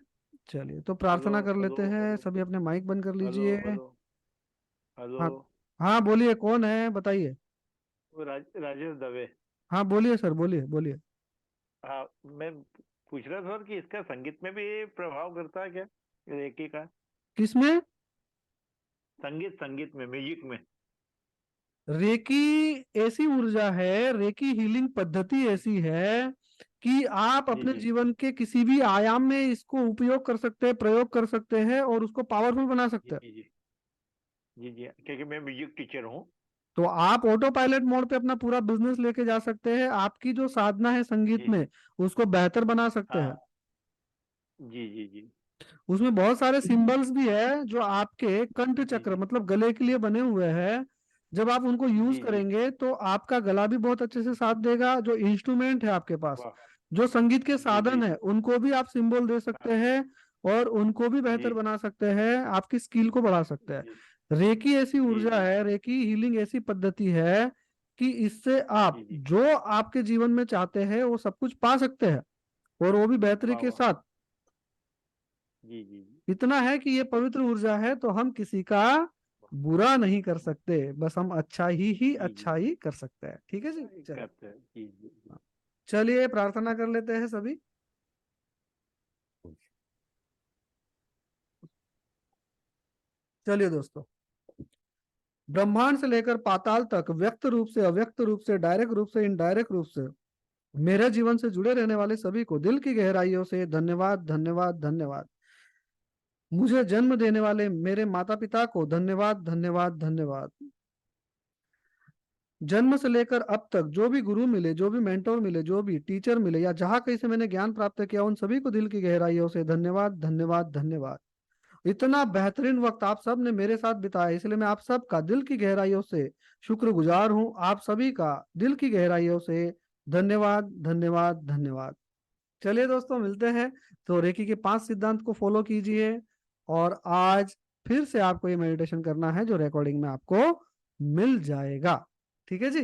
चलिए तो हेलो प्रार्थना कर हेलो लेते हैं, हेलो सभी अपने माइक बंद कर हेलो लीजिए। Hello hello. हाँ हाँ बोलिए, कौन है बताइए। वो राजेश दवे। हाँ बोलिए सर, बोलिए बोलिए। हाँ, मैं पूछ रहा था कि इसका संगीत में भी प्रभाव करता है क्या, रेकी का? किसमें? संगीत संगीत में, म्यूजिक में। रेकी ऐसी ऊर्जा है, रेकी हीलिंग पद्धति ऐसी है कि आप जी अपने जी जीवन के किसी भी आयाम में इसको उपयोग कर सकते हैं, प्रयोग कर सकते हैं और उसको पावरफुल बना जी सकते हैं। जी जी जी जी, क्योंकि मैं म्यूजिक टीचर हूँ। तो आप ऑटो पायलट मोड पे अपना पूरा बिजनेस लेके जा सकते हैं, आपकी जो साधना है संगीत जी में उसको बेहतर बना सकते हैं। हाँ। जी जी जी उसमें बहुत सारे सिंबल्स भी है जो आपके कंठ जी चक्र जी मतलब गले के लिए बने हुए हैं, जब आप उनको यूज जी जी करेंगे तो आपका गला भी बहुत अच्छे से साथ देगा। जो इंस्ट्रूमेंट है आपके पास, वाह जो संगीत के जी साधन जी है, उनको भी आप सिंबल दे सकते हैं और उनको भी बेहतर जी बना सकते हैं, आपकी स्किल को बढ़ा सकते हैं। जी रेकी ऐसी जी ऊर्जा जी है, रेकी हीलिंग ऐसी पद्धति है कि इससे आप जी जी जो आपके जीवन में चाहते हैं वो सब कुछ पा सकते हैं, और वो भी बेहतरी वाह के वाह साथ। जी जी जी इतना है कि ये पवित्र ऊर्जा है तो हम किसी का बुरा नहीं कर सकते, बस हम अच्छा ही जी जी अच्छा ही कर सकते हैं। ठीक है जी, चलिए। करते हैं जी जी जी। चलिए प्रार्थना कर लेते हैं सभी। चलिए दोस्तों, ब्रह्मांड से लेकर पाताल तक, व्यक्त रूप से, अव्यक्त रूप से, डायरेक्ट रूप से, इनडायरेक्ट रूप से मेरे जीवन से जुड़े रहने वाले सभी को दिल की गहराइयों से धन्यवाद, धन्यवाद, धन्यवाद। मुझे जन्म देने वाले मेरे माता पिता को धन्यवाद, धन्यवाद, धन्यवाद। जन्म से लेकर अब तक जो भी गुरु मिले, जो भी मेंटोर मिले, जो भी टीचर मिले, या जहां कहीं से मैंने ज्ञान प्राप्त किया, उन सभी को दिल की गहराइयों से धन्यवाद, धन्यवाद, धन्यवाद। इतना बेहतरीन वक्त आप सब ने मेरे साथ बिताया, इसलिए मैं आप सबका दिल की गहराइयों से शुक्रगुजार हूं। आप सभी का दिल की गहराइयों से धन्यवाद, धन्यवाद, धन्यवाद। चलिए दोस्तों, मिलते हैं। तो रेकी के 5 सिद्धांत को फॉलो कीजिए, और आज फिर से आपको ये मेडिटेशन करना है जो रिकॉर्डिंग में आपको मिल जाएगा। ठीक है जी।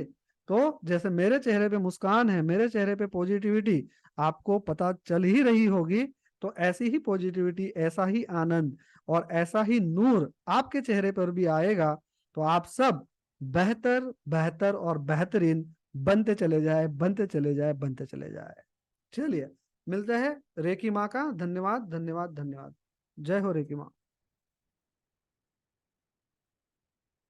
तो जैसे मेरे चेहरे पे मुस्कान है, मेरे चेहरे पे पॉजिटिविटी आपको पता चल ही रही होगी, तो ऐसी ही पॉजिटिविटी, ऐसा ही आनंद और ऐसा ही नूर आपके चेहरे पर भी आएगा। तो आप सब बेहतर, बेहतर और बेहतरीन बनते चले जाए, बनते चले जाए, बनते चले जाए। चलिए मिलते हैं। रेकी माँ का धन्यवाद, धन्यवाद, धन्यवाद। जय हो रेकी माँ।